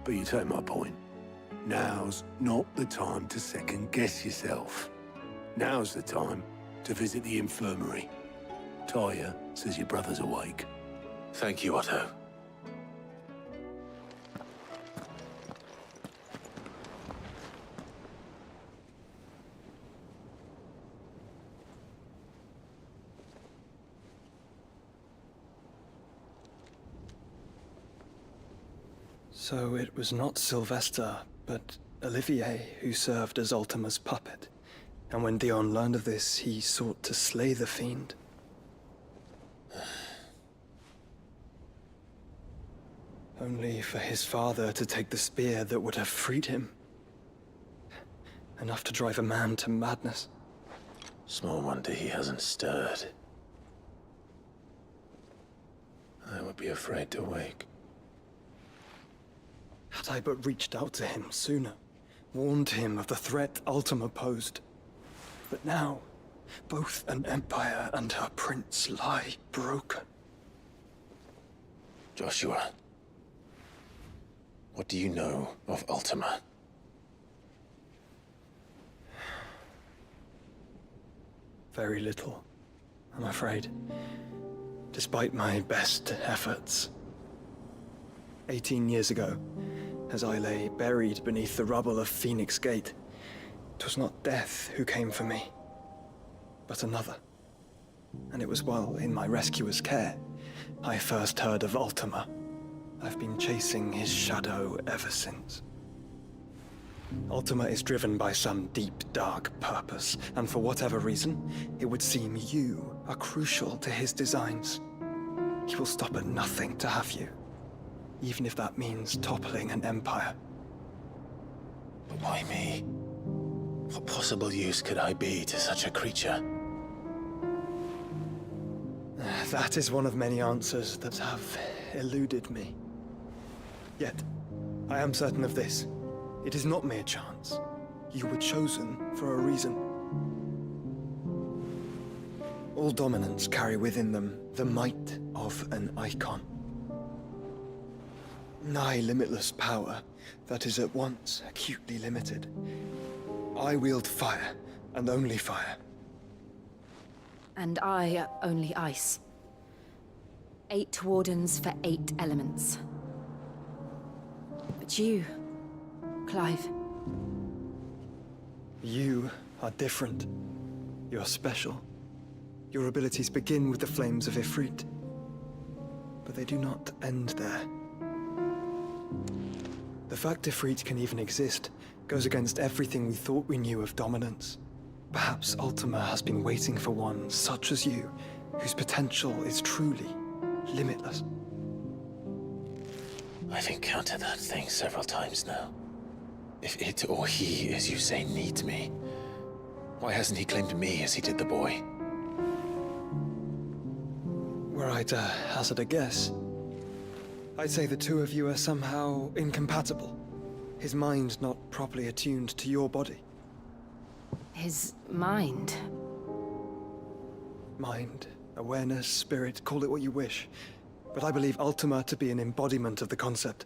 but you take my point. Now's not the time to second-guess yourself. Now's the time to visit the infirmary. Talia says your brother's awake. Thank you, Otto. So it was not Sylvester, but Olivier who served as Ultima's puppet. And when Dion learned of this, he sought to slay the fiend. Only for his father to take the spear that would have freed him. Enough to drive a man to madness. Small wonder he hasn't stirred. I would be afraid to wake. Had I but reached out to him sooner, warned him of the threat Ultima posed. But now, both an empire and her prince lie broken. Joshua, what do you know of Ultima? Very little, I'm afraid. Despite my best efforts. 18 years ago, as I lay buried beneath the rubble of Phoenix Gate, 'twas not death who came for me, but another. And it was while in my rescuer's care, I first heard of Ultima. I've been chasing his shadow ever since. Ultima is driven by some deep, dark purpose, and for whatever reason, it would seem you are crucial to his designs. He will stop at nothing to have you, even if that means toppling an empire. But why me? What possible use could I be to such a creature? That is one of many answers that have eluded me. Yet, I am certain of this. It is not mere chance. You were chosen for a reason. All dominants carry within them the might of an icon. Nigh limitless power that is at once acutely limited. I wield fire, and only fire. And I only ice. 8 wardens for 8 elements. But you, Clive. You are different. You're special. Your abilities begin with the flames of Ifrit. But they do not end there. The fact Ifrit can even exist goes against everything we thought we knew of dominance. Perhaps Ultima has been waiting for one such as you, whose potential is truly limitless. I've encountered that thing several times now. If it or he, as you say, needs me, why hasn't he claimed me as he did the boy? Were I to hazard a guess, I'd say the two of you are somehow incompatible. His mind not properly attuned to your body. His mind? Mind, awareness, spirit, call it what you wish. But I believe Ultima to be an embodiment of the concept.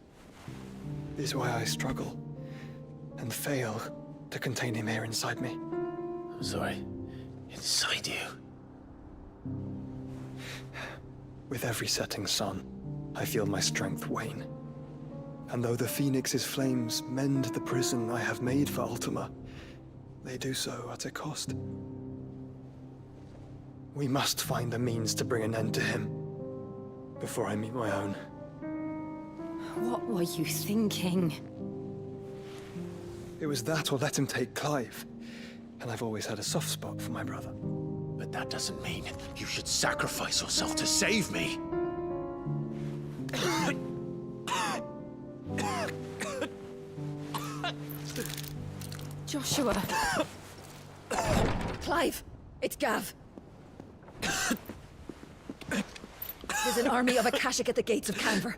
This is why I struggle and fail to contain him here inside me. I'm sorry. Inside you? With every setting sun, I feel my strength wane. And though the Phoenix's flames mend the prison I have made for Ultima, they do so at a cost. We must find a means to bring an end to him before I meet my own. What were you thinking? It was that or let him take Clive. And I've always had a soft spot for my brother. But that doesn't mean you should sacrifice yourself to save me. Joshua. Clive, it's Gav. There's an army of Akashic at the gates of Canver.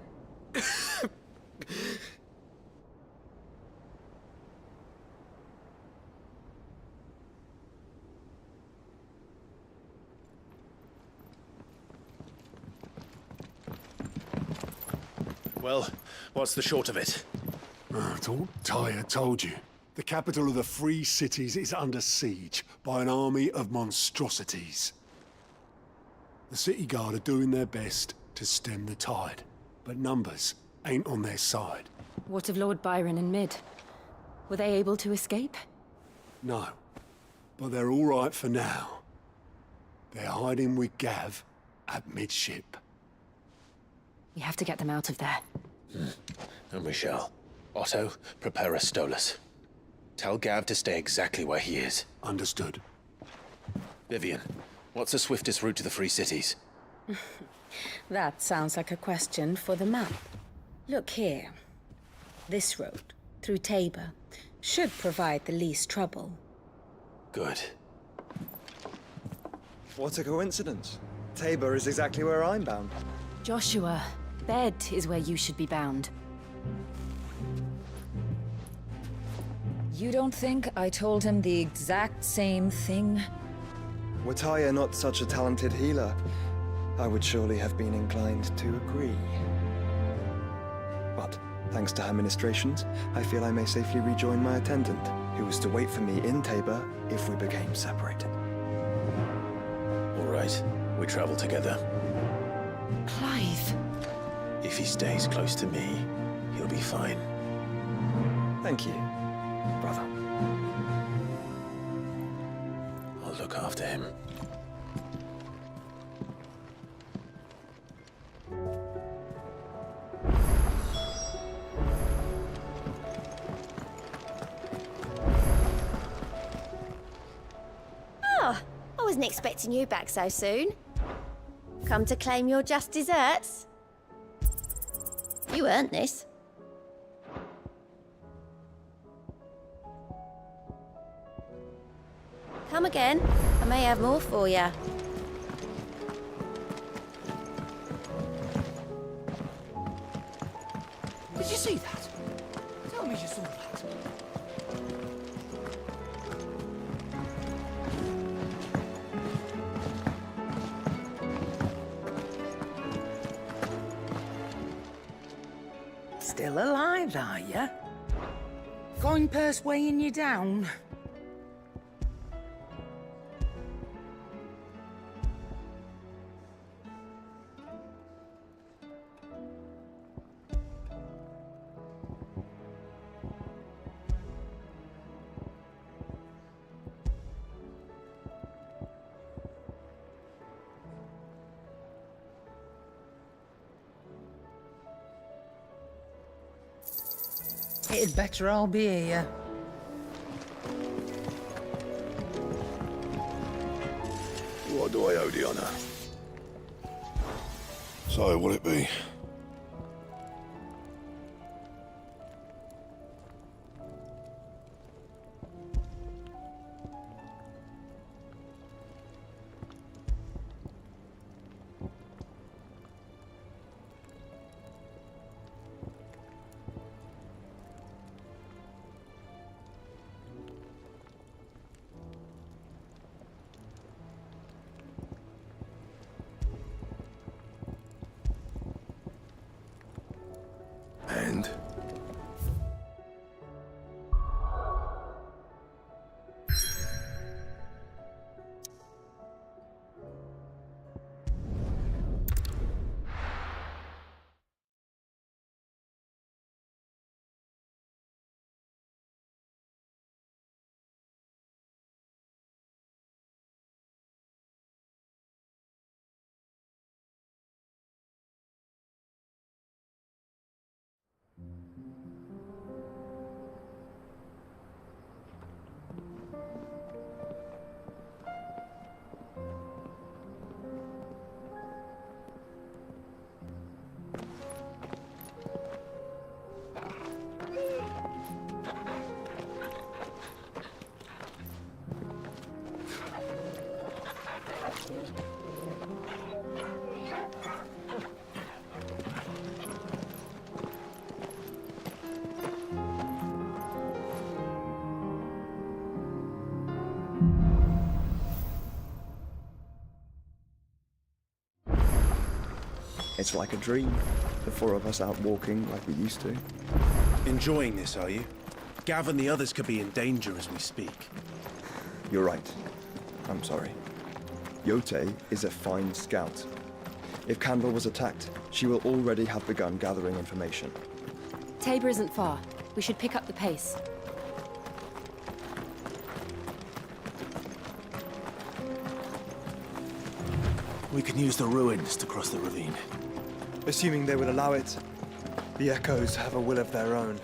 Well, what's the short of it? I thought Ty had told you. The capital of the Free Cities is under siege by an army of monstrosities. The city guard are doing their best to stem the tide, but numbers ain't on their side. What of Lord Byron and Mid? Were they able to escape? No, but they're all right for now. They're hiding with Gav at midship. We have to get them out of there. And we shall. Otto, prepare a Stolas. Tell Gav to stay exactly where he is. Understood. Vivian, what's the swiftest route to the Free Cities? That sounds like a question for the map. Look here. This road, through Tabor, should provide the least trouble. Good. What a coincidence. Tabor is exactly where I'm bound. Joshua, bed is where you should be bound. You don't think I told him the exact same thing? Were Taya not such a talented healer, I would surely have been inclined to agree. But, thanks to her ministrations, I feel I may safely rejoin my attendant, who was to wait for me in Tabor if we became separated. All right, we travel together. Clive. If he stays close to me, he'll be fine. Thank you, brother. I'll look after him. Oh, I wasn't expecting you back so soon. Come to claim your just desserts? You earned this. Come again. I may have more for you. Did you see that? Tell me you saw that. Still alive, are you? Coin purse weighing you down? It'd better all be here. What do I owe the honor? So, what'll it be? And? It's like a dream. The four of us out walking like we used to. Enjoying this, are you? Gav and the others could be in danger as we speak. You're right. I'm sorry. Yote is a fine scout. If Candle was attacked, she will already have begun gathering information. Tabor isn't far. We should pick up the pace. We can use the ruins to cross the ravine. Assuming they would allow it, the Echoes have a will of their own.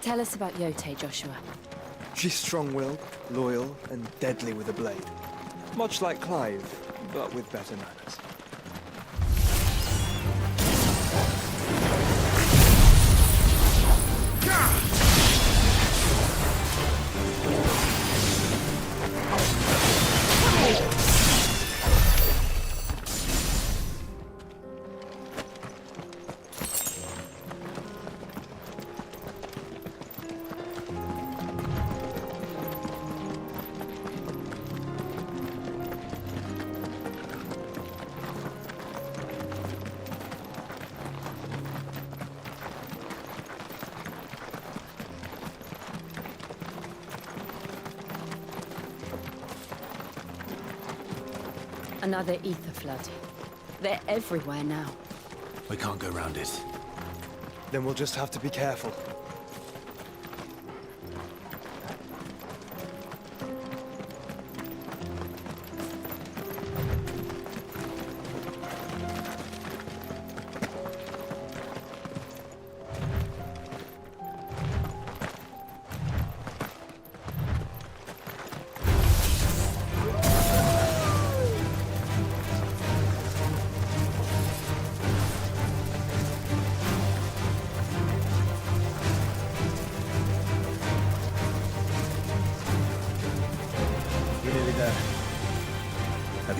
Tell us about Yote, Joshua. She's strong-willed, loyal, and deadly with a blade. Much like Clive, but with better manners. Another ether flood. They're everywhere now. We can't go round it. Then we'll just have to be careful.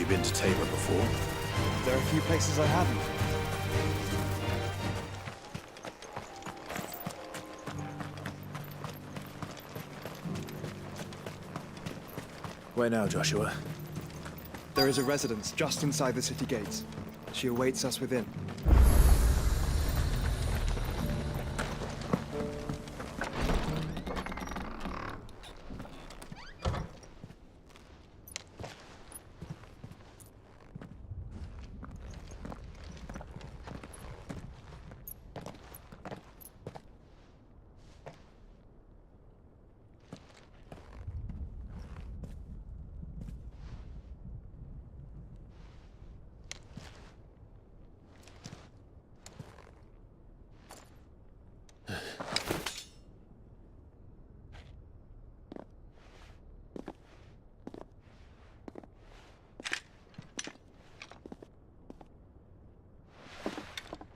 been to Tabor before? There are a few places I haven't. Where now, Joshua? There is a residence just inside the city gates. She awaits us within.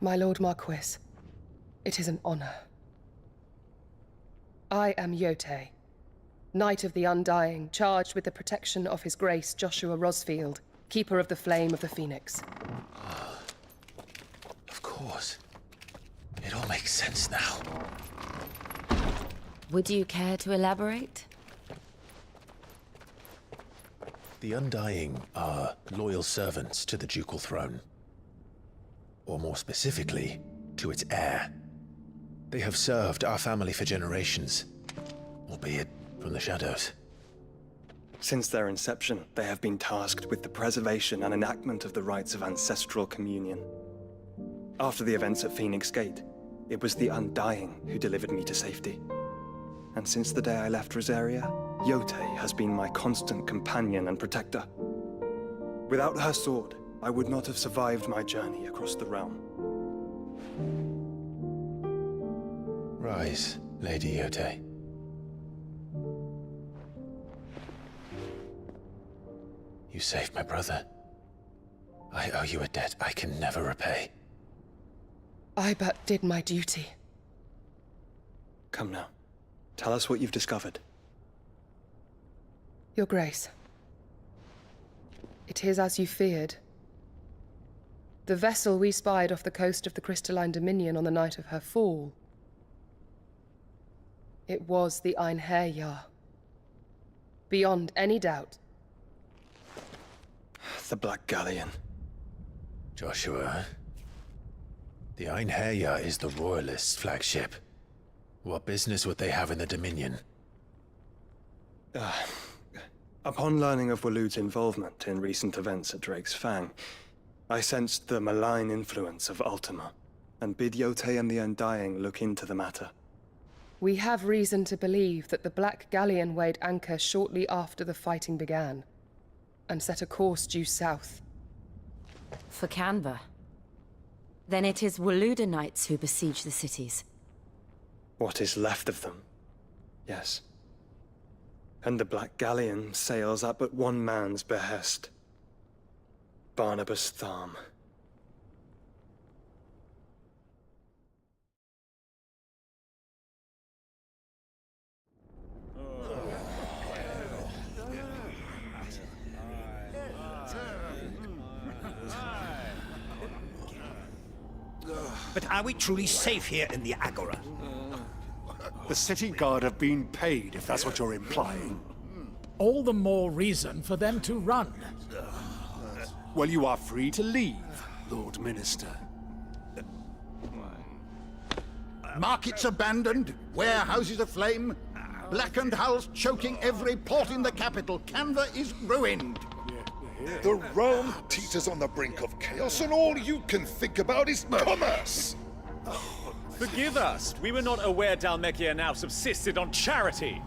My Lord Marquis, it is an honor. I am Yote, Knight of the Undying, charged with the protection of His Grace Joshua Rosfield, Keeper of the Flame of the Phoenix. Of course. It all makes sense now. Would you care to elaborate? The Undying are loyal servants to the ducal throne. Or more specifically, to its heir. They have served our family for generations, albeit from the shadows. Since their inception, they have been tasked with the preservation and enactment of the rites of ancestral communion. After the events at Phoenix Gate, it was the Undying who delivered me to safety. And since the day I left Rosaria, Yote has been my constant companion and protector. Without her sword, I would not have survived my journey across the realm. Rise, Lady Yote. You saved my brother. I owe you a debt I can never repay. I but did my duty. Come now. Tell us what you've discovered. Your Grace. It is as you feared. The vessel we spied off the coast of the Crystalline Dominion on the night of her fall. It was the Einherjar. Beyond any doubt. The Black Galleon. Joshua, the Einherjar is the Royalists' flagship. What business would they have in the Dominion? Upon learning of Waloed's involvement in recent events at Drake's Fang, I sensed the malign influence of Ultima, and bid Yote and the Undying look into the matter. We have reason to believe that the Black Galleon weighed anchor shortly after the fighting began, and set a course due south. For Canva. Then it is Waloed Knights who besiege the cities. What is left of them? Yes. And the Black Galleon sails at but one man's behest. Barnabas Tharm. But are we truly safe here in the Agora? The city guard have been paid, if that's what you're implying. All the more reason for them to run. Well, you are free to leave, Lord Minister. Markets abandoned, warehouses aflame, blackened hulls choking every port in the capital. Canva is ruined. The realm teeters on the brink of chaos, and all you can think about is commerce! Forgive us. We were not aware Dhalmekia now subsisted on charity.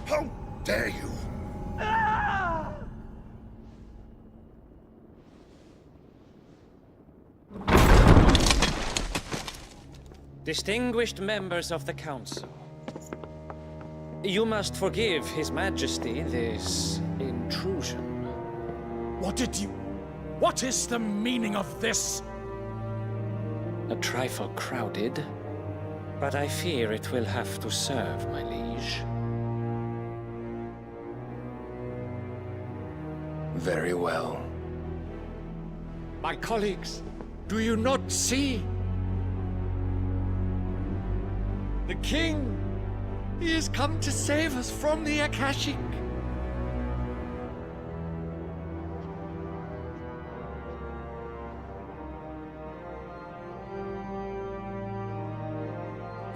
How dare you! Distinguished members of the Council, you must forgive His Majesty this intrusion. What is the meaning of this? A trifle crowded, but I fear it will have to serve, my liege. Very well. My colleagues, do you not see? The king! He has come to save us from the Akashic!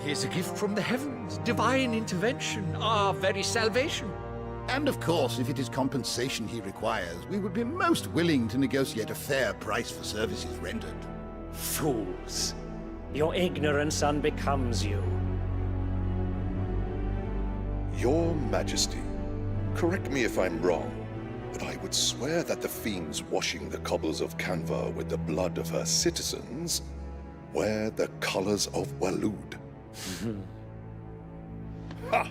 Here's a gift from the heavens, divine intervention, our very salvation. And of course, if it is compensation he requires, we would be most willing to negotiate a fair price for services rendered. Fools. Your ignorance unbecomes you. Your Majesty, correct me if I'm wrong, but I would swear that the fiends washing the cobbles of Canva with the blood of her citizens wear the colors of Waloed. Ha!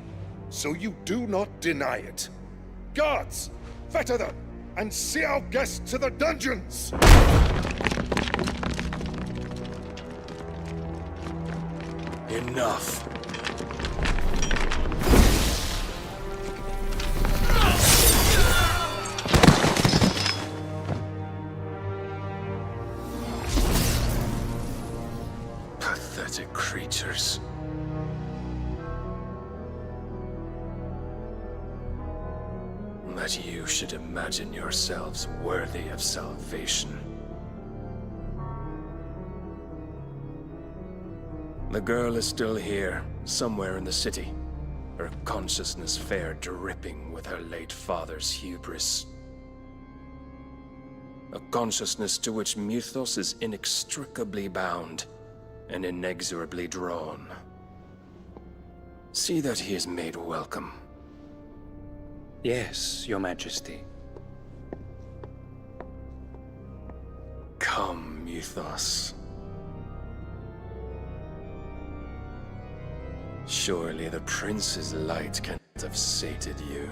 So you do not deny it. Guards, fetter them, and see our guests to the dungeons! Enough. Pathetic creatures. That you should imagine yourselves worthy of salvation. The girl is still here, somewhere in the city, her consciousness fair dripping with her late father's hubris. A consciousness to which Mythos is inextricably bound and inexorably drawn. See that he is made welcome. Yes, Your Majesty. Come, Mythos. Surely the prince's light can't have sated you.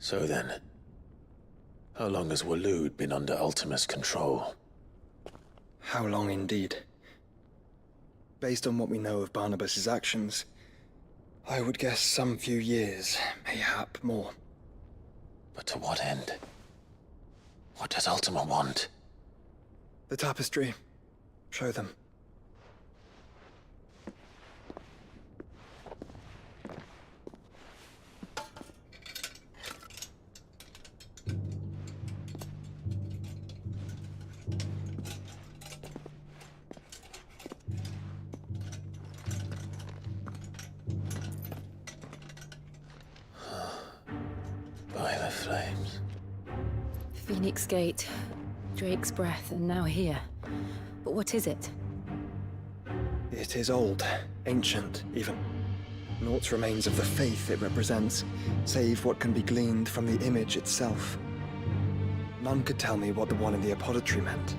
So then, how long has Waloed been under Ultima's control? How long indeed? Based on what we know of Barnabas's actions, I would guess some few years, mayhap more. But to what end? What does Ultima want? The tapestry. Show them. By the flames. Phoenix Gate, Drake's Breath, and now here. But what is it? It is old, ancient, even. Naught remains of the faith it represents, save what can be gleaned from the image itself. None could tell me what the one in the apothecary meant,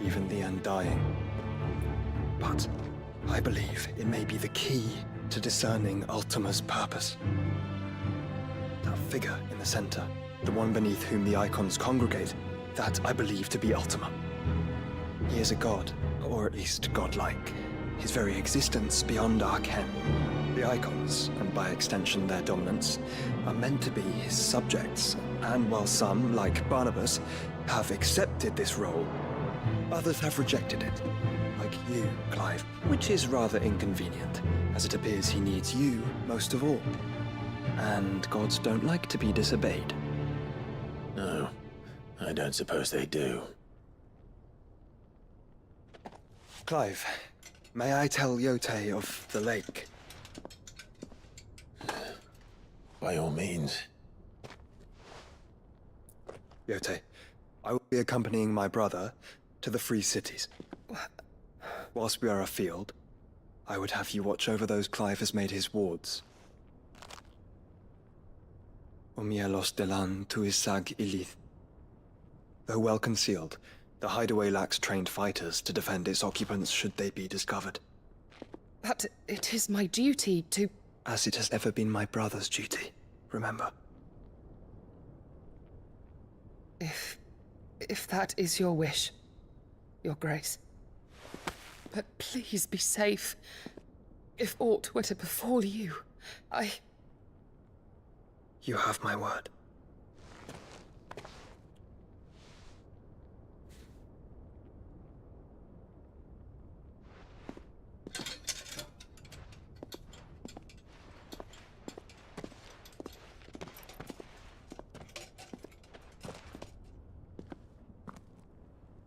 even the Undying. But I believe it may be the key to discerning Ultima's purpose. That figure in the center, the one beneath whom the icons congregate, that I believe to be Ultima. He is a god, or at least godlike. His very existence beyond our ken. The icons, and by extension their dominance, are meant to be his subjects, and while some, like Barnabas, have accepted this role, others have rejected it. Like you, Clive, which is rather inconvenient, as it appears he needs you most of all. And gods don't like to be disobeyed. No, I don't suppose they do. Clive, may I tell Yote of the lake? By all means. Yote, I will be accompanying my brother to the Free Cities. Whilst we are afield, I would have you watch over those Clive has made his wards. Omielos delan tuisag ilith. Though well concealed, The hideaway lacks trained fighters to defend its occupants should they be discovered. But it is my duty to... As it has ever been my brother's duty, remember. If that is your wish, Your Grace. But please be safe. If aught were to befall you, You have my word.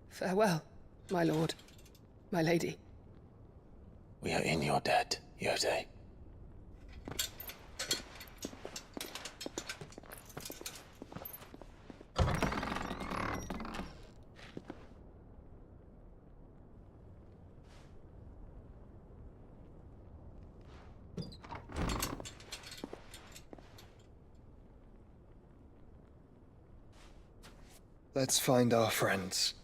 Farewell, my lord, my lady. We are in your debt, Yotei. Let's find our friends.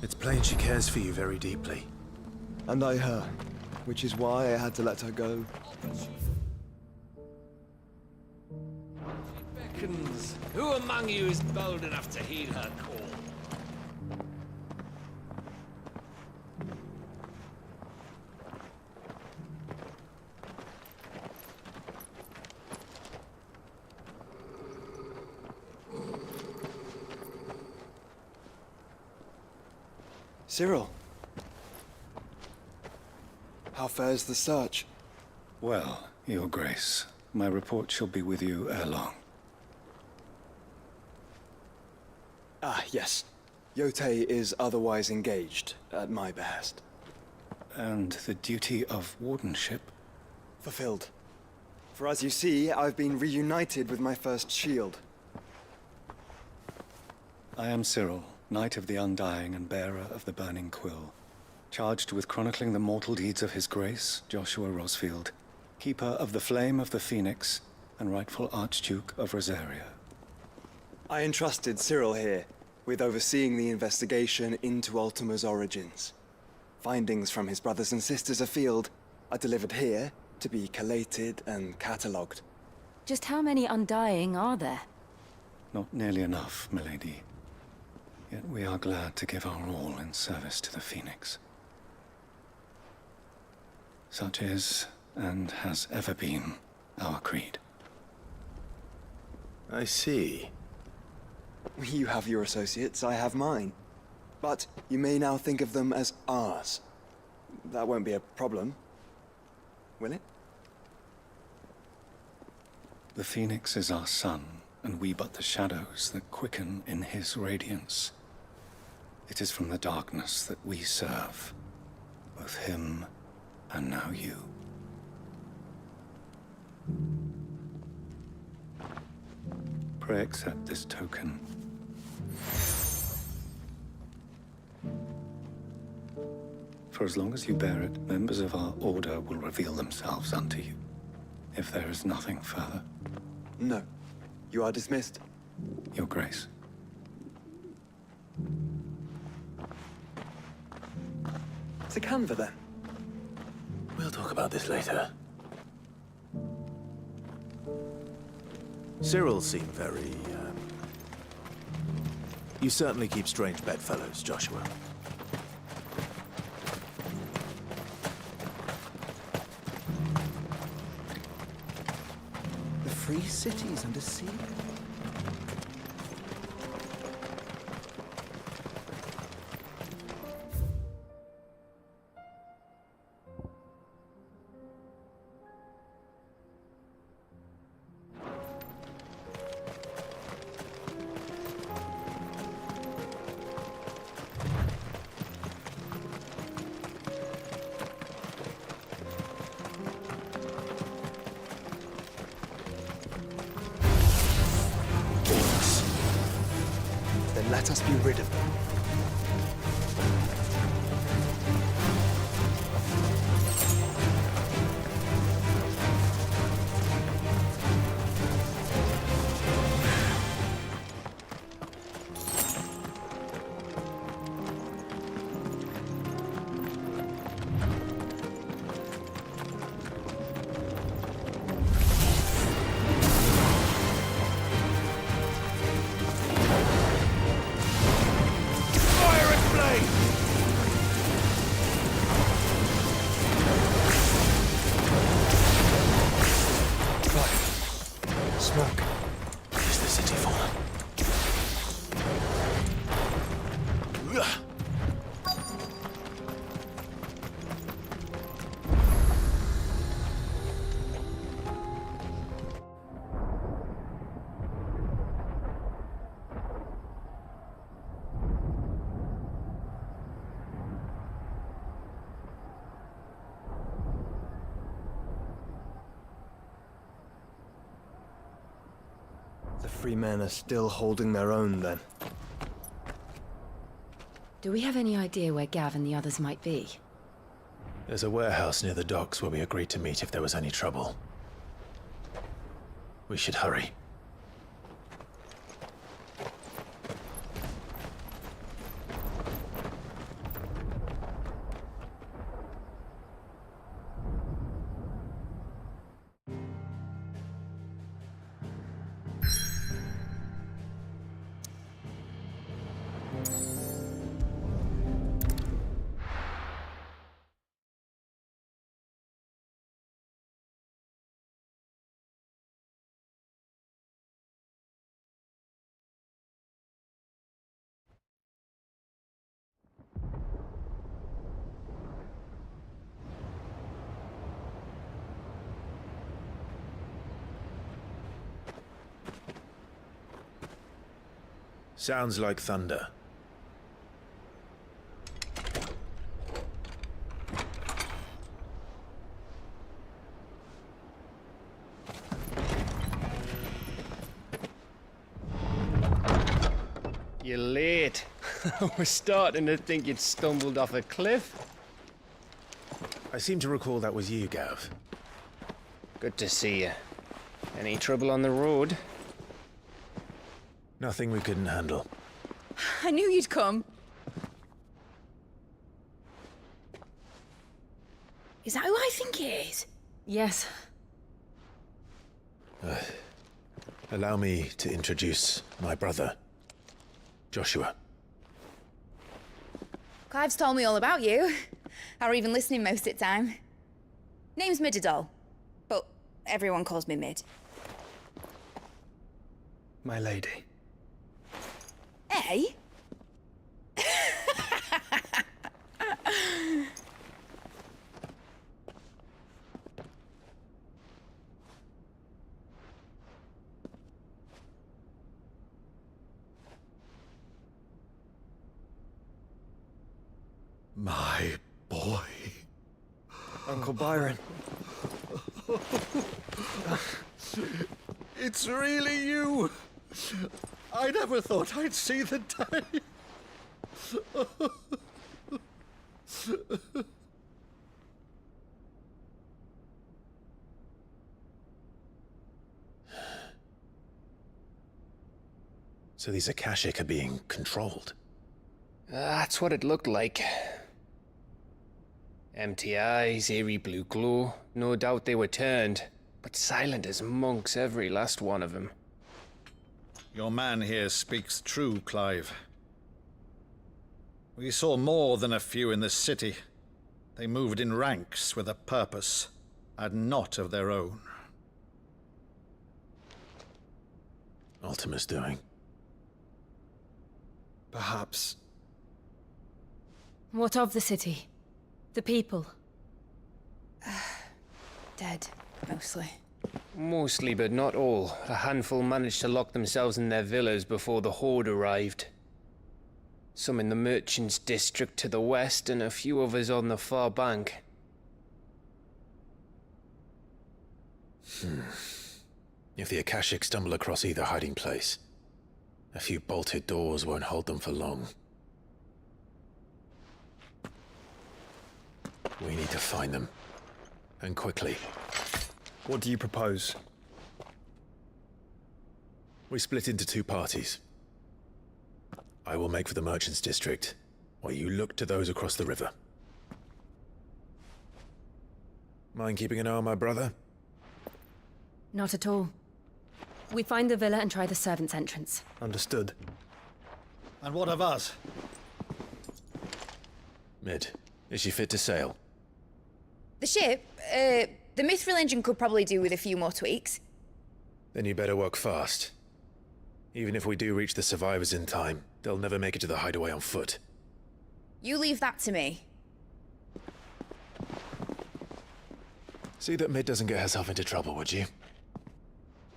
It's plain she cares for you very deeply. And I her, which is why I had to let her go. Beckons. Who among you is bold enough to heed her call? Cyril. How fares the search? Well, Your Grace, my report shall be with you ere long. Ah, yes. Yotei is otherwise engaged, at my behest. And the duty of wardenship? Fulfilled. For as you see, I've been reunited with my first shield. I am Cyril, Knight of the Undying and bearer of the Burning Quill, charged with chronicling the mortal deeds of His Grace, Joshua Rosfield, Keeper of the Flame of the Phoenix and rightful Archduke of Rosaria. I entrusted Cyril here with overseeing the investigation into Ultima's origins. Findings from his brothers and sisters afield are delivered here to be collated and catalogued. Just how many Undying are there? Not nearly enough, milady. Yet we are glad to give our all in service to the Phoenix. Such is, and has ever been, our creed. I see. You have your associates, I have mine. But you may now think of them as ours. That won't be a problem, will it? The Phoenix is our sun, and we but the shadows that quicken in his radiance. It is from the darkness that we serve, both him and now you. Pray accept this token. For as long as you bear it, members of our order will reveal themselves unto you. If there is nothing further. No. You are dismissed. Your Grace. To Canva, then. We'll talk about this later. Cyril seemed very, You certainly keep strange bedfellows, Joshua. The free cities under sea. us be rid of them. Smoke. Is the city fallen? The free men are still holding their own, then. Do we have any idea where Gav and the others might be? There's a warehouse near the docks where we agreed to meet if there was any trouble. We should hurry. Sounds like thunder. You're late. We're starting to think you'd stumbled off a cliff. I seem to recall that was you, Gav. Good to see you. Any trouble on the road? Nothing we couldn't handle. I knew you'd come. Is that who I think it is? Yes. Allow me to introduce my brother, Joshua. Clive's told me all about you. Or even listening most of the time. Name's Midadol, but everyone calls me Mid. My lady. Eh? My boy. Uncle Byron. It's really you. I never thought I'd see the day. So these Akashic are being controlled. That's what it looked like. Empty eyes, eerie blue glow. No doubt they were turned, but silent as monks, every last one of them. Your man here speaks true, Clive. We saw more than a few in this city. They moved in ranks with a purpose, and not of their own. Ultima's doing. Perhaps. What of the city? The people? Dead, mostly. Mostly, but not all. A handful managed to lock themselves in their villas before the Horde arrived. Some in the merchants' district to the west, and a few others on the far bank. If the Akashic stumble across either hiding place, A few bolted doors won't hold them for long. We need to find them. And quickly. What do you propose? We split into two parties. I will make for the Merchants District, while you look to those across the river. Mind keeping an eye on my brother? Not at all. We find the villa and try the servants' entrance. Understood. And what of us? Mid, is she fit to sail? The ship, the Mithril engine could probably do with a few more tweaks. Then you better work fast. Even if we do reach the survivors in time, they'll never make it to the hideaway on foot. You leave that to me. See that Mid doesn't get herself into trouble, would you?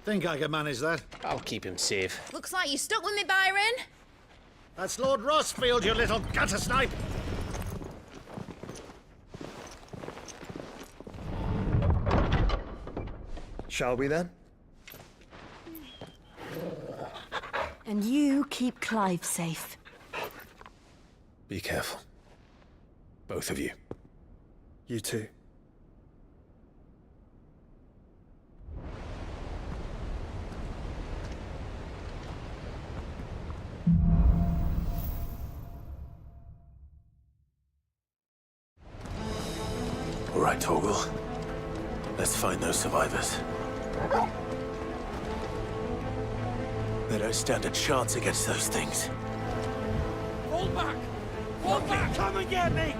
Think I can manage that. I'll keep him safe. Looks like you stuck with me, Byron. That's Lord Rossfield, you little gutter snipe! Shall we then? And you keep Clive safe. Be careful. Both of you. You too. All right, Torgal. Let's find those survivors. They don't stand a chance against those things. Fall back! Fall back! Come and get me!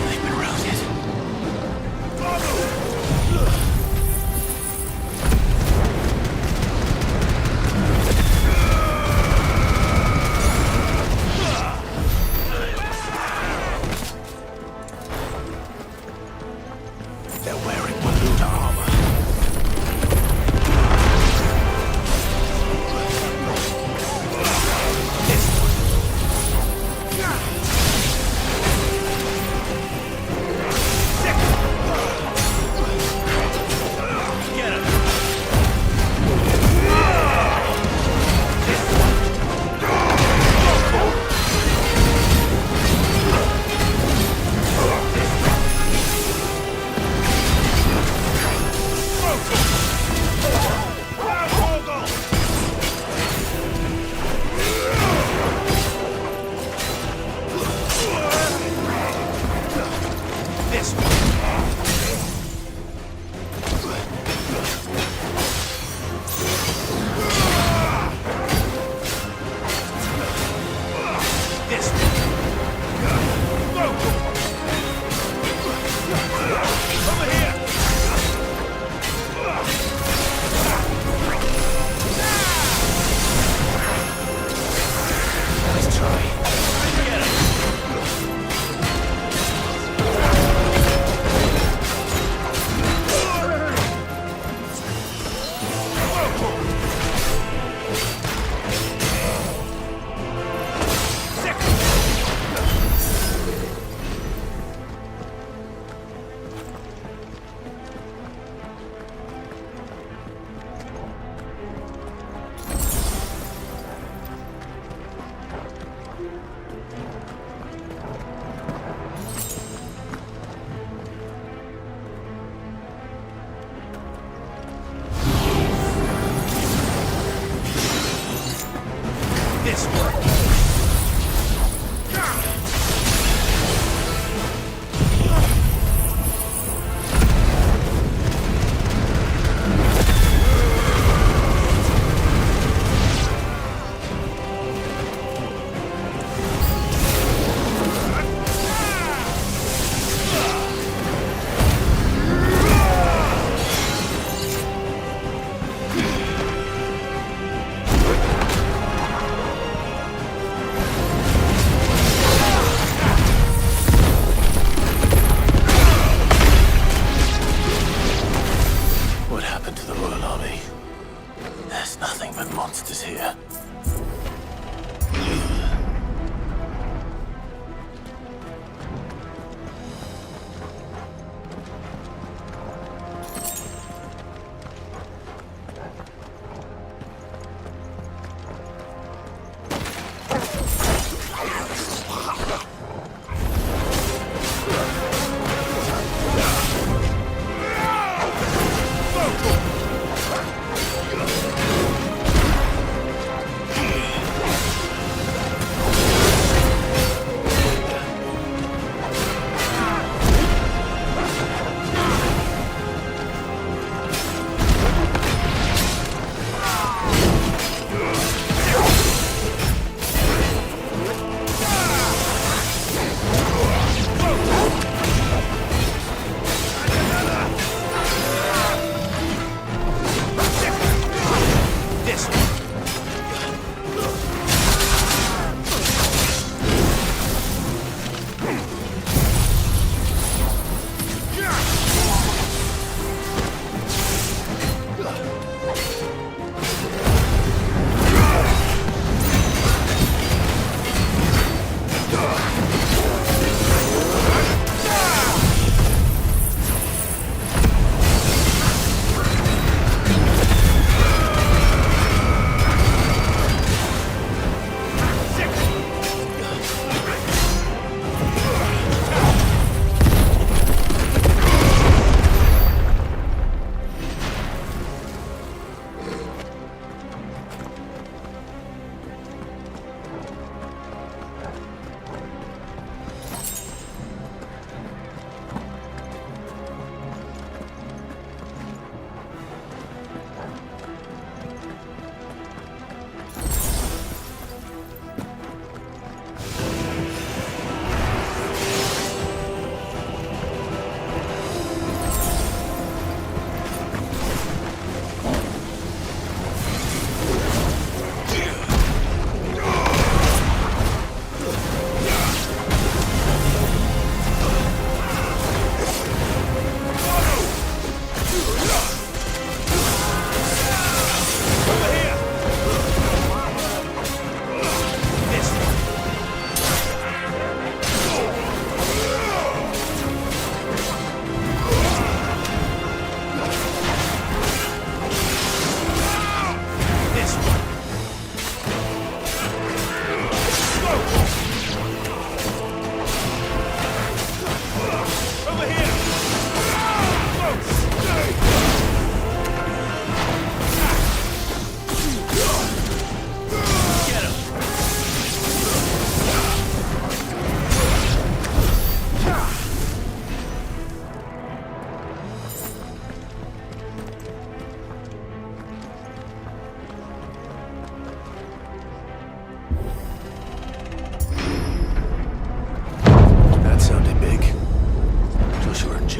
They've been routed. They're wearing balloon armor.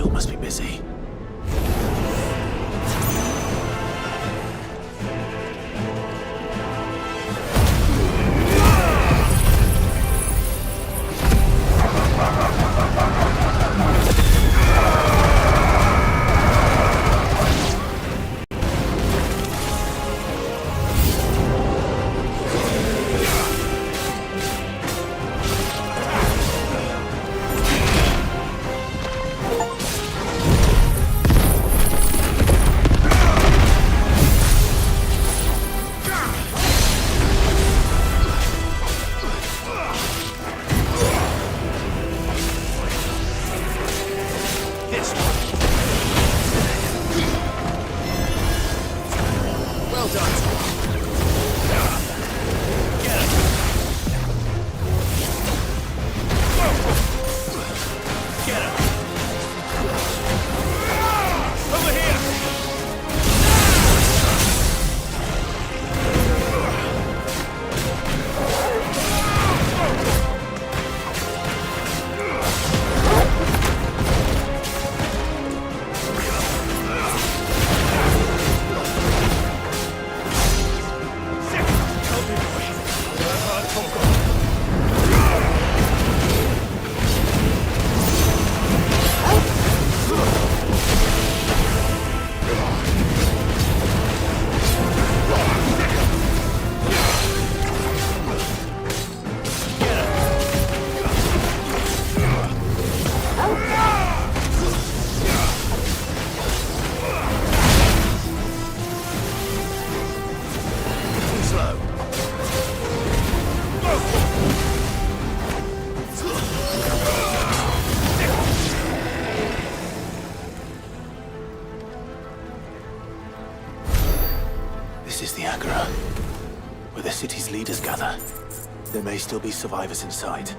still must be busy. This is the Agora, where the city's leaders gather. There may still be survivors inside.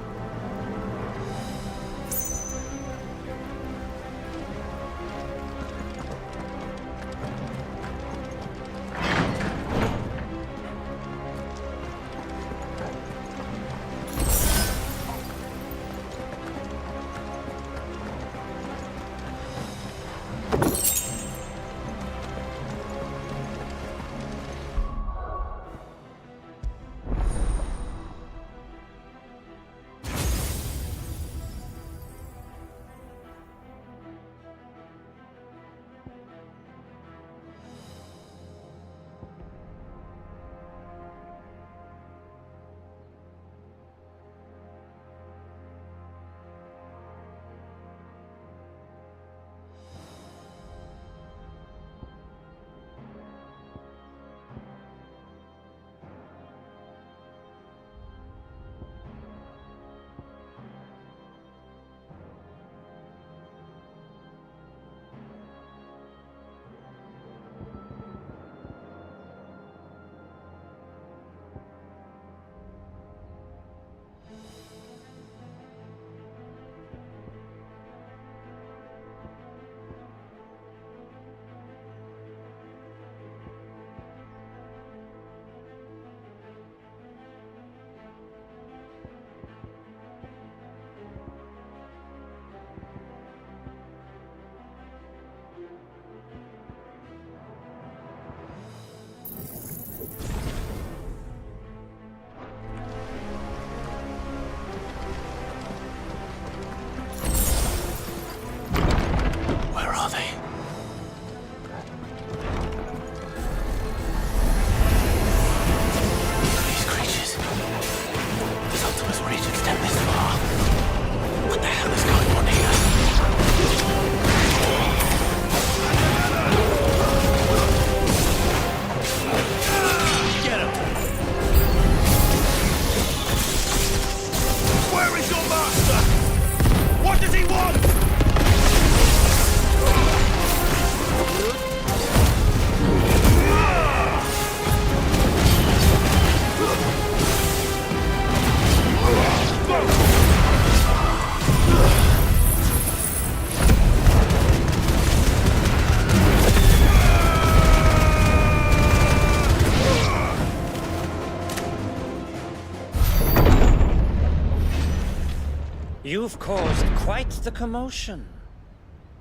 You've caused quite the commotion.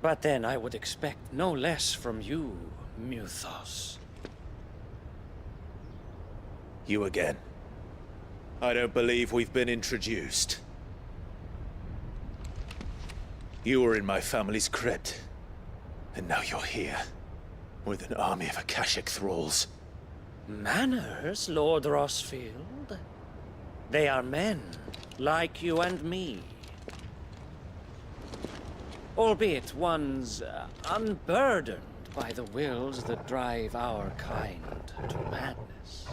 But then I would expect no less from you, Muthos. You again. I don't believe we've been introduced. You were in my family's crypt, and now you're here, with an army of Akashic thralls. Manners, Lord Rosfield? They are men, like you and me. Albeit ones unburdened by the wills that drive our kind to madness.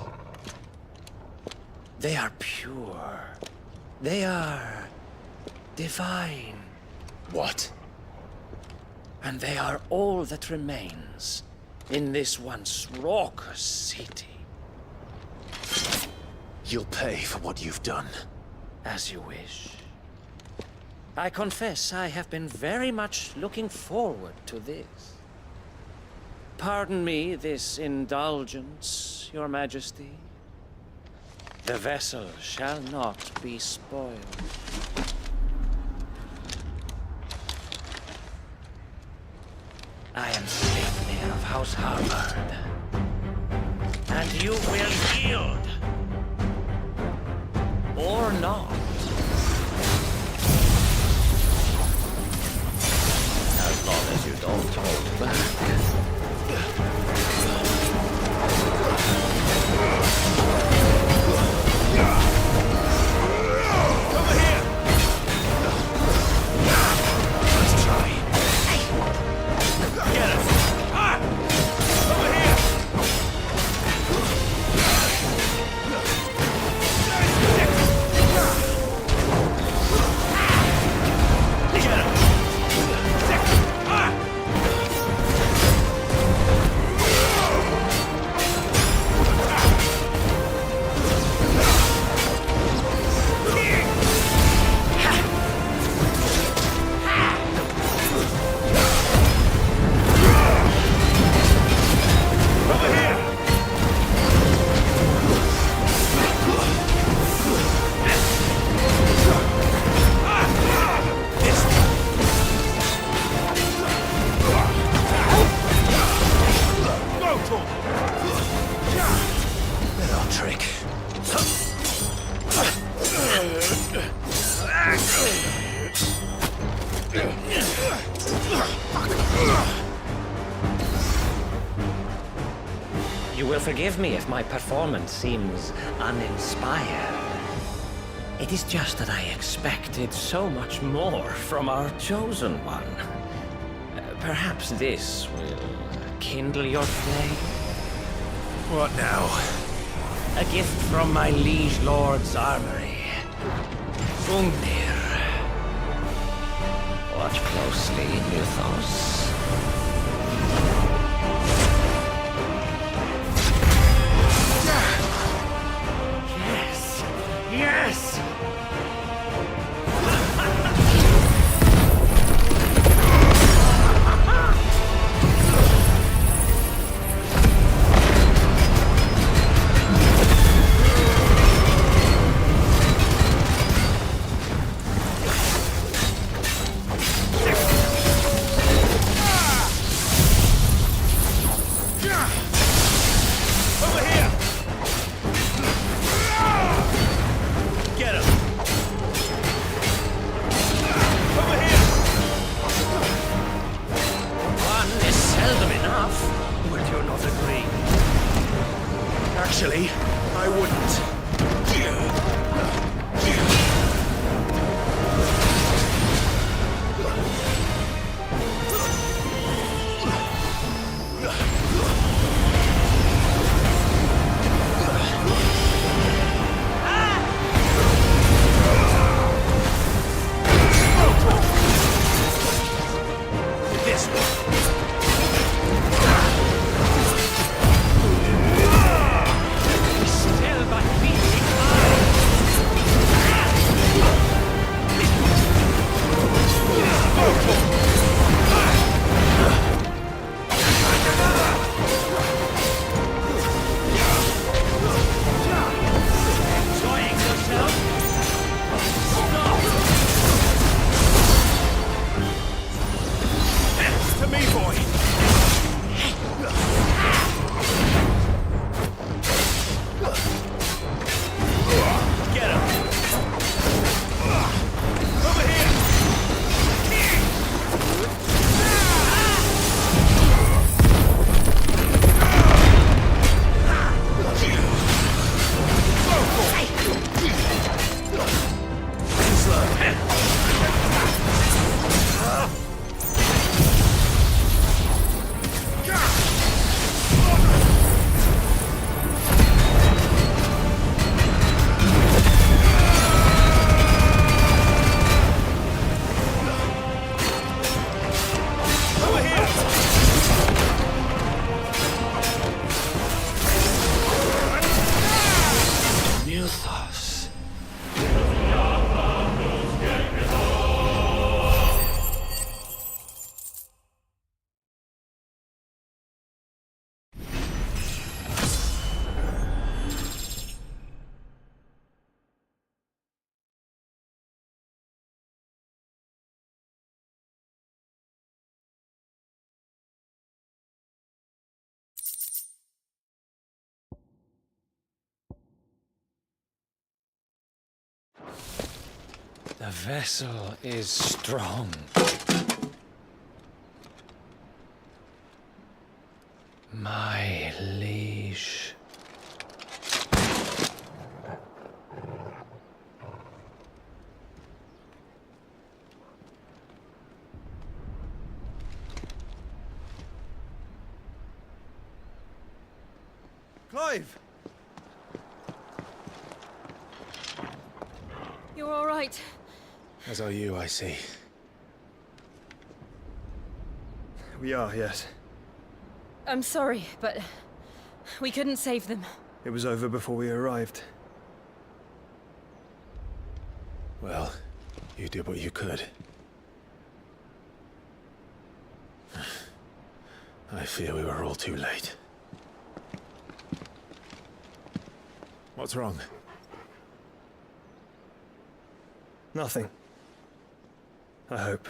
They are pure. They are divine. What? And they are all that remains in this once raucous city. You'll pay for what you've done. As you wish. I confess I have been very much looking forward to this. Pardon me this indulgence, Your Majesty. The vessel shall not be spoiled. I am Sleipnir of House Harvard. And you will yield. Or not. As long as you don't hold back. Over here! Let's try. Get us! Ah! Over here! Get him! Ah! Little trick. You will forgive me if my performance seems uninspired. It is just that I expected so much more from our chosen one. Perhaps this will kindle your flame? What now? A gift from my liege lord's armory. Fungnir. Watch closely, Muthos. Yes! Yes! Actually, I wouldn't. This one. Still but beating eyes. Enjoying yourself? Stop! me, boy! Get him! Over here! The vessel is strong. My liege. Clive! You're all right. As are you, I see. We are, yes. I'm sorry, but we couldn't save them. It was over before we arrived. Well, you did what you could. I fear we were all too late. What's wrong? Nothing. I hope.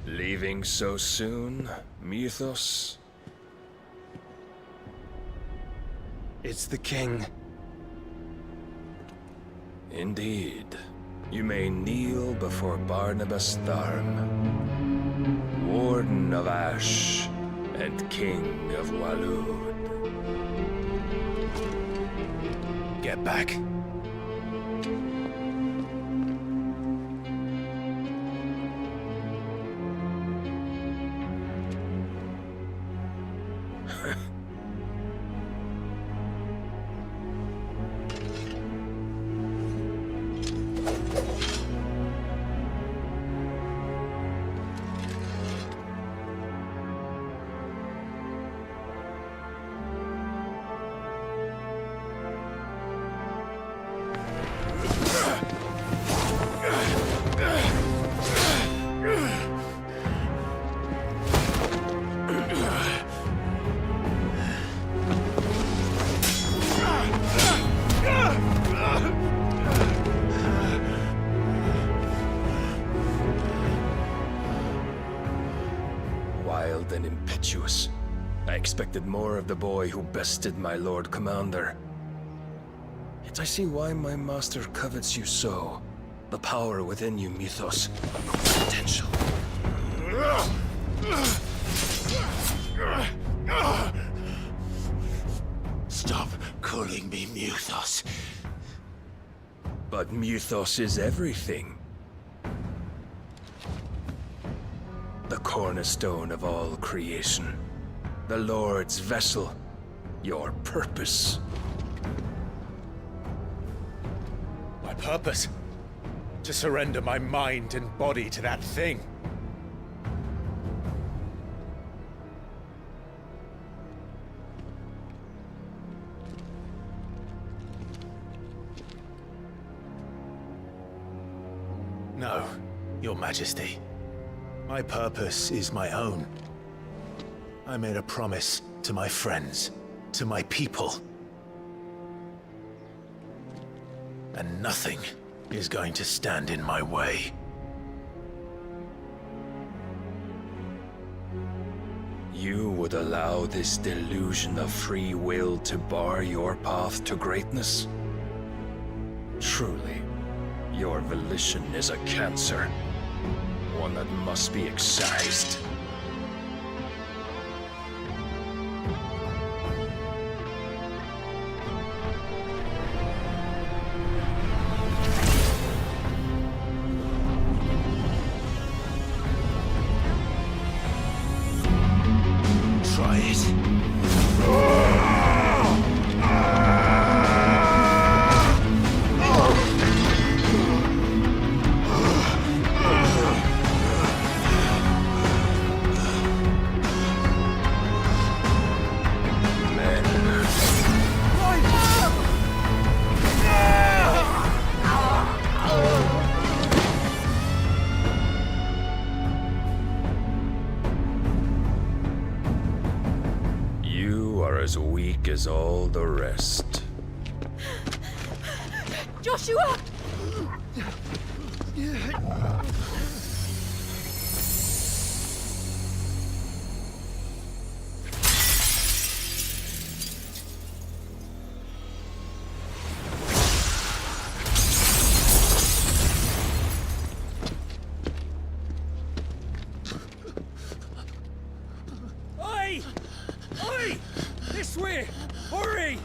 Leaving so soon, Mythos? It's the king. Indeed. You may kneel before Barnabas Tharm, Warden of Ash and King of Waloed. Get back. Wild and impetuous. I expected more of the boy who bested my Lord Commander. Yet I see why my master covets you so. The power within you, Mythos. Potential. Stop calling me Mythos. But Mythos is everything. The cornerstone of all creation. The Lord's vessel. Your purpose. My purpose? To surrender my mind and body to that thing. No, Your Majesty. My purpose is my own. I made a promise to my friends, to my people. And nothing is going to stand in my way. You would allow this delusion of free will to bar your path to greatness? Truly, your volition is a cancer. One that must be excised. Try it. As weak as all the rest. Joshua! Oi! Oi! This way! Hurry!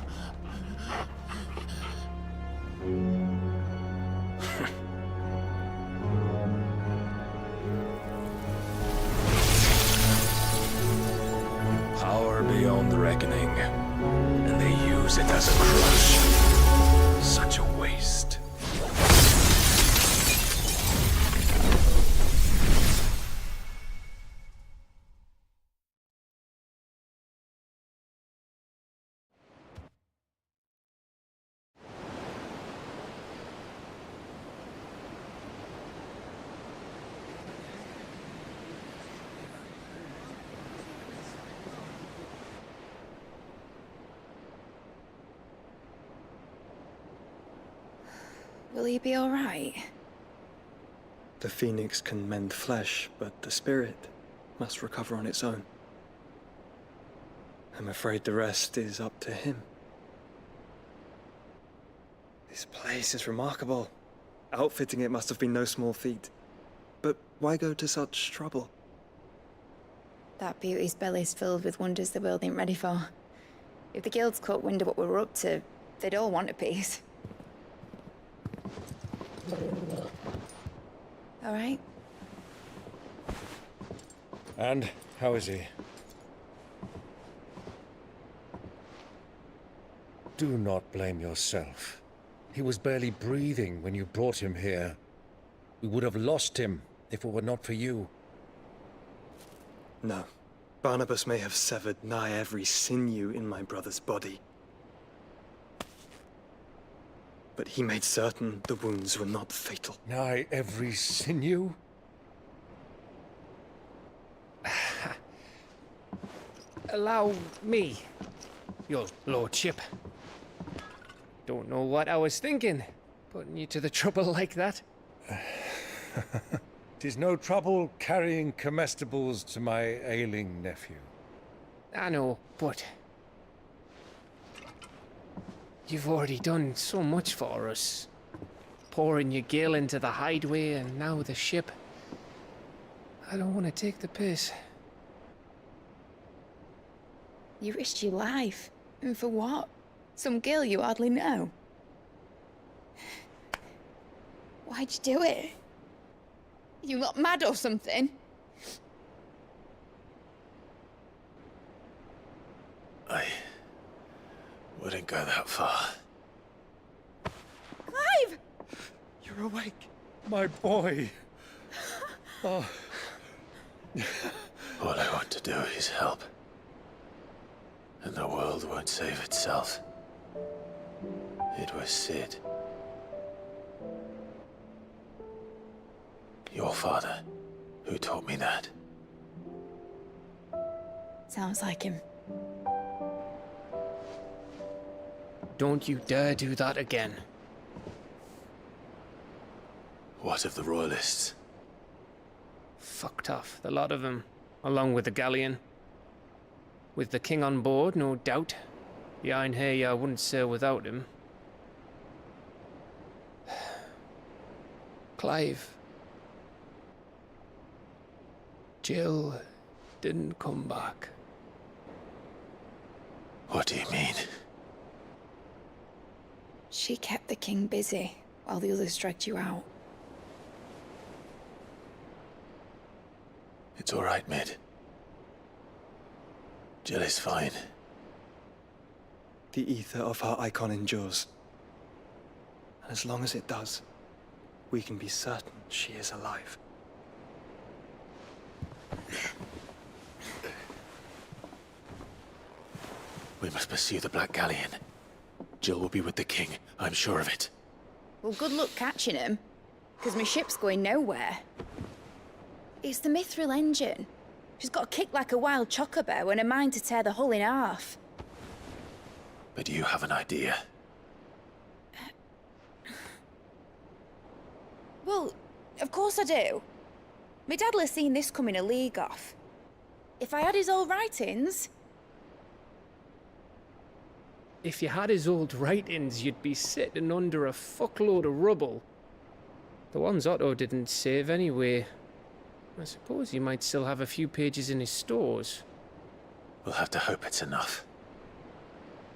Power beyond reckoning, and they use it as a crutch. Such a waste. Will he be all right? The phoenix can mend flesh, but the spirit must recover on its own. I'm afraid the rest is up to him. This place is remarkable. Outfitting it must have been no small feat. But why go to such trouble? That beauty's belly's filled with wonders the world ain't ready for. If the guilds caught wind of what we were up to, they'd all want a piece. All right? And how is he? Do not blame yourself. He was barely breathing when you brought him here. We would have lost him if it were not for you. No. Barnabas may have severed nigh every sinew in my brother's body. But he made certain the wounds were not fatal. Nigh every sinew? Allow me, your lordship. Don't know what I was thinking, putting you to the trouble like that. 'Tis no trouble carrying comestibles to my ailing nephew. I know, but you've already done so much for us. Pouring your gil into the hideaway and now the ship. I don't want to take the piss. You risked your life. And for what? Some girl you hardly know. Why'd you do it? You not mad or something? I wouldn't go that far. Clive! You're awake. My boy. Oh. All I want to do is help. And the world won't save itself. It was Sid. Your father, who taught me that. Sounds like him. Don't you dare do that again. What of the Royalists? Fucked off, the lot of them, along with the galleon. With the king on board, no doubt. Behind here, I wouldn't sail without him. Clive. Jill didn't come back. What do you mean? She kept the king busy while the others dragged you out. It's all right, Mid. Jill is fine. The ether of her icon endures. And as long as it does, we can be certain she is alive. We must pursue the Black Galleon. Jill will be with the king, I'm sure of it. Well, good luck catching him, because my ship's going nowhere. It's the Mithril engine. She's got a kick like a wild chocobo and a mind to tear the hull in half. But do you have an idea? Well, of course I do. My dad'll have seen this coming a league off. If I had his old writings... If you had his old writings, you'd be sitting under a fuckload of rubble. The ones Otto didn't save anyway. I suppose he might still have a few pages in his stores. We'll have to hope it's enough.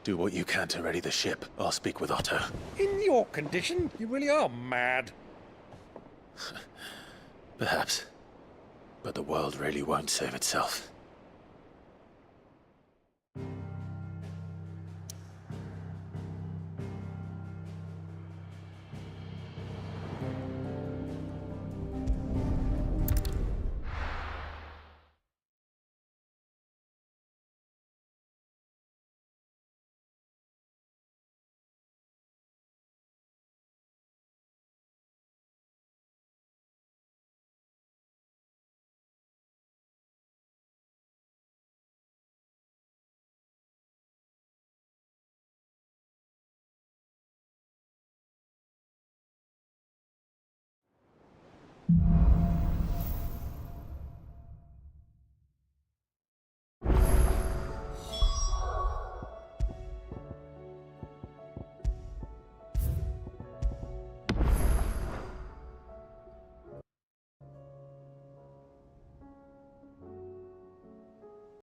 Do what you can to ready the ship. I'll speak with Otto. In your condition, you really are mad. Perhaps. But the world really won't save itself.